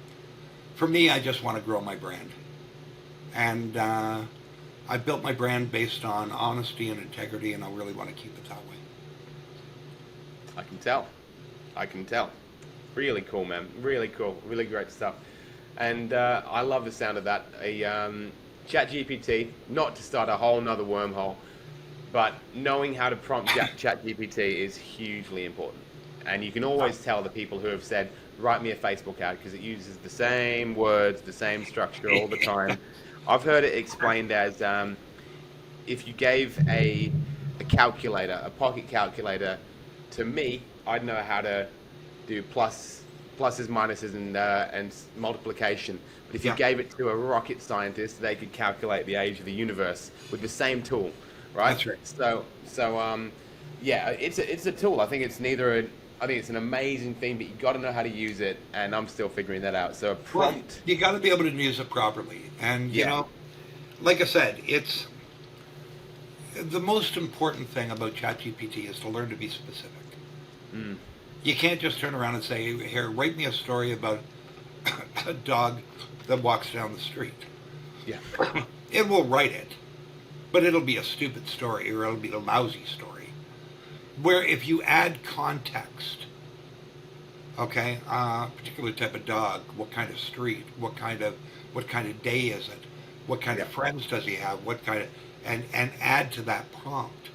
For me, I just want to grow my brand. And I built my brand based on honesty and integrity, and I really want to keep it that way. I can tell. Really cool, man. Really cool. Really great stuff. And I love the sound of that. ChatGPT, not to start a whole nother wormhole, but knowing how to prompt ChatGPT is hugely important. And you can always tell the people who have said, write me a Facebook ad, because it uses the same words, the same structure all the time. I've heard it explained as if you gave a calculator, a pocket calculator, to me, I'd know how to do pluses, minuses, and multiplication. But if you gave it to a rocket scientist, they could calculate the age of the universe with the same tool, right? That's right. So it's a tool. I think it's it's an amazing thing, but you got to know how to use it, and I'm still figuring that out. So a prompt. Well, you got to be able to use it properly, and like I said, it's the most important thing about ChatGPT is to learn to be specific. Mm. You can't just turn around and say, "Here, write me a story about a dog that walks down the street." Yeah. It will write it, but it'll be a stupid story, or it'll be a lousy story. Where if you add context, okay, particular type of dog, what kind of street, what kind of day is it, what kind of friends does he have, and add to that prompt,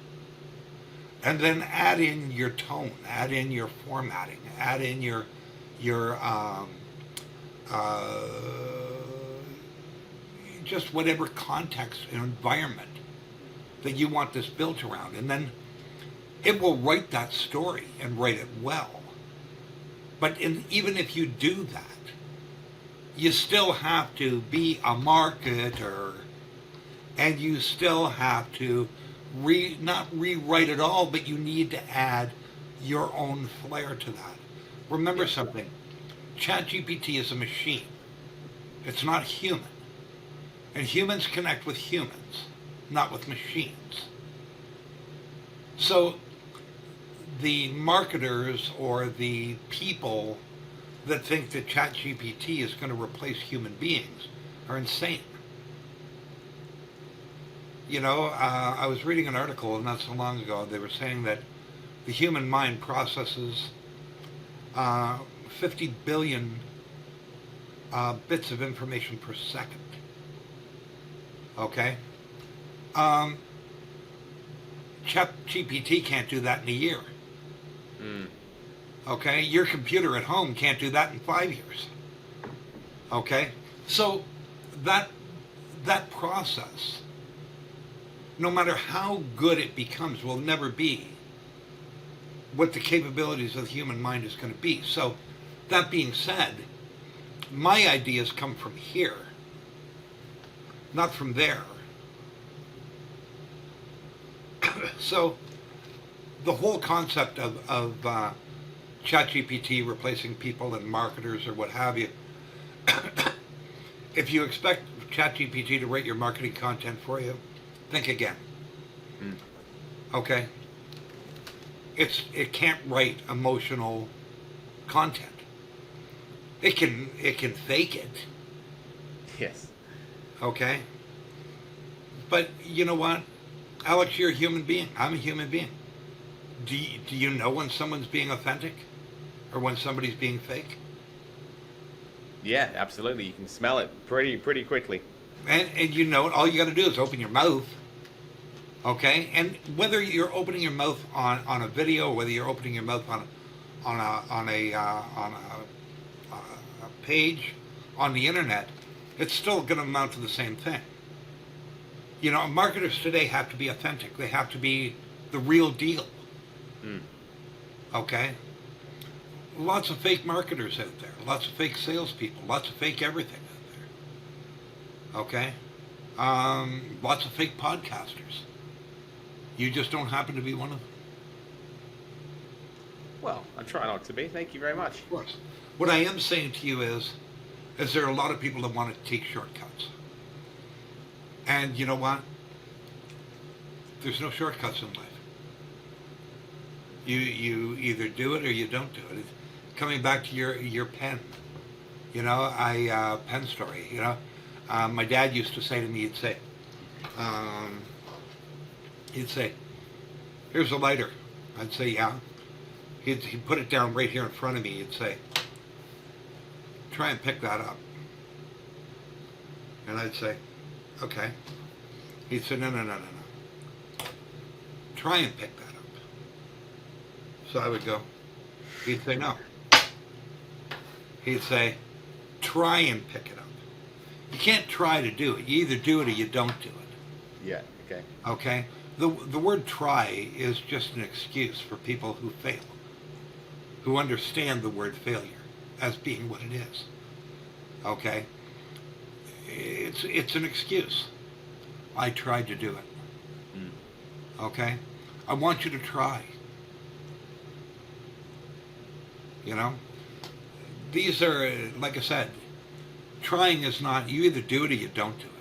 and then add in your tone, add in your formatting, add in your just whatever context and environment that you want this built around. And then it will write that story and write it well. But even if you do that, you still have to be a marketer, and you still have to not rewrite it all, but you need to add your own flair to that. Remember something, ChatGPT is a machine. It's not human. And humans connect with humans, not with machines. So the marketers or the people that think that ChatGPT is going to replace human beings are insane. You know, I was reading an article not so long ago. They were saying that the human mind processes 50 billion bits of information per second. Okay? ChatGPT can't do that in a year. Okay? Your computer at home can't do that in 5 years. Okay? So that process, no matter how good it becomes, will never be what the capabilities of the human mind is going to be. So that being said, my ideas come from here, not from there. So the whole concept of ChatGPT replacing people and marketers or what have you, if you expect ChatGPT to write your marketing content for you, think again. Okay? It can't write emotional content. It can fake it. Yes. Okay? But you know what? Alex, you're a human being. I'm a human being. Do you know when someone's being authentic or when somebody's being fake? Yeah, absolutely. You can smell it pretty quickly. And you know it. All you got to do is open your mouth. Okay? And whether you're opening your mouth on a video, or whether you're opening your mouth on a page on the internet, it's still going to amount to the same thing. You know, marketers today have to be authentic. They have to be the real deal. Okay? Lots of fake marketers out there. Lots of fake salespeople. Lots of fake everything out there. Okay? Lots of fake podcasters. You just don't happen to be one of them. Well, I try not to be. Thank you very much. Of course. What I am saying to you is there are a lot of people that want to take shortcuts. And you know what? There's no shortcuts in life. You either do it or you don't do it. It's coming back to your pen. You know, pen story. You know, my dad used to say to me, he'd say, "Here's a lighter." I'd say, "Yeah." He'd put it down right here in front of me. He'd say, "Try and pick that up." And I'd say, "Okay." He'd say, No. Try and pick that up." So I would go. He'd say, "No." He'd say, "Try and pick it up." You can't try to do it. You either do it or you don't do it. Yeah, okay. Okay? The word try is just an excuse for people who fail, who understand the word failure as being what it is. Okay? It's an excuse. I tried to do it. Okay? I want you to try. You know? These are, like I said, trying is not, you either do it or you don't do it.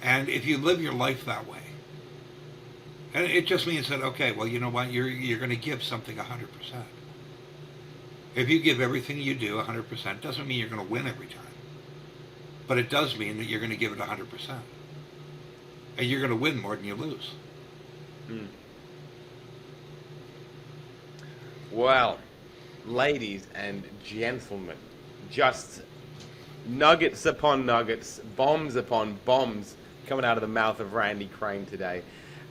And if you live your life that way, and it just means that, okay, well, you know what, you're going to give something 100%. If you give everything you do 100%, doesn't mean you're going to win every time. But it does mean that you're going to give it 100%. And you're going to win more than you lose. Well, ladies and gentlemen, just nuggets upon nuggets, bombs upon bombs coming out of the mouth of Randy Crane today.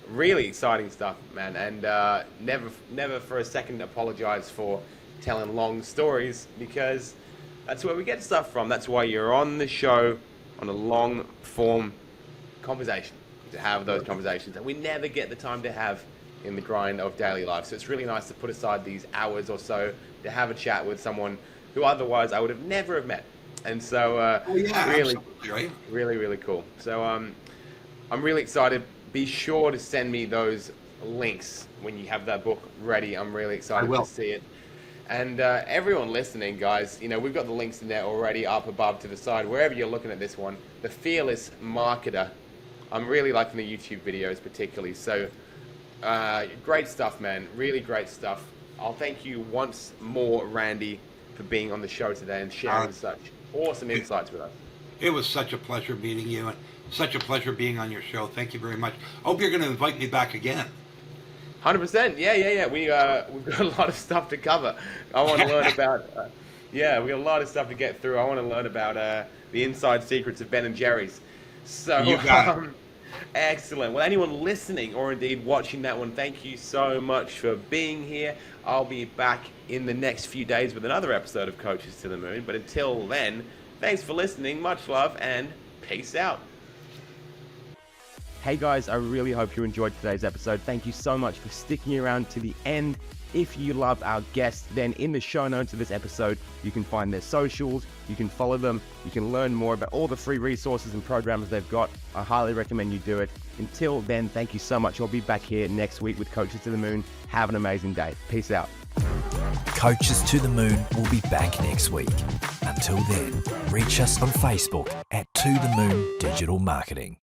Really exciting stuff, man. And never for a second apologize for telling long stories, because that's where we get stuff from. That's why you're on the show on a long form conversation. to have those conversations that we never get the time to have in the grind of daily life. So it's really nice to put aside these hours or so to have a chat with someone who otherwise I would have never have met. And so really, absolutely, right? really, really cool. So I'm really excited. Be sure to send me those links when you have that book ready. I'm really excited to see it. And everyone listening, guys, you know, we've got the links in there already up above to the side, wherever you're looking at this one. The Fearless Marketer. I'm really liking the YouTube videos particularly. So great stuff, man. Really great stuff. I'll thank you once more, Randy, for being on the show today and sharing such awesome insights with us. It was such a pleasure meeting you and such a pleasure being on your show. Thank you very much. I hope you're going to invite me back again. 100%. Yeah. We've got a lot of stuff to cover. I want to learn about, we got a lot of stuff to get through. I want to learn about the inside secrets of Ben and Jerry's. So, you got it. Excellent. Well, anyone listening or indeed watching that one, thank you so much for being here. I'll be back in the next few days with another episode of Coaches to the Moon. But until then, thanks for listening. Much love and peace out. Hey guys, I really hope you enjoyed today's episode. Thank you so much for sticking around to the end. If you love our guests, then in the show notes of this episode, you can find their socials, you can follow them, you can learn more about all the free resources and programs they've got. I highly recommend you do it. Until then, thank you so much. I'll be back here next week with Coaches to the Moon. Have an amazing day. Peace out. Coaches to the Moon will be back next week. Until then, reach us on Facebook at To The Moon Digital Marketing.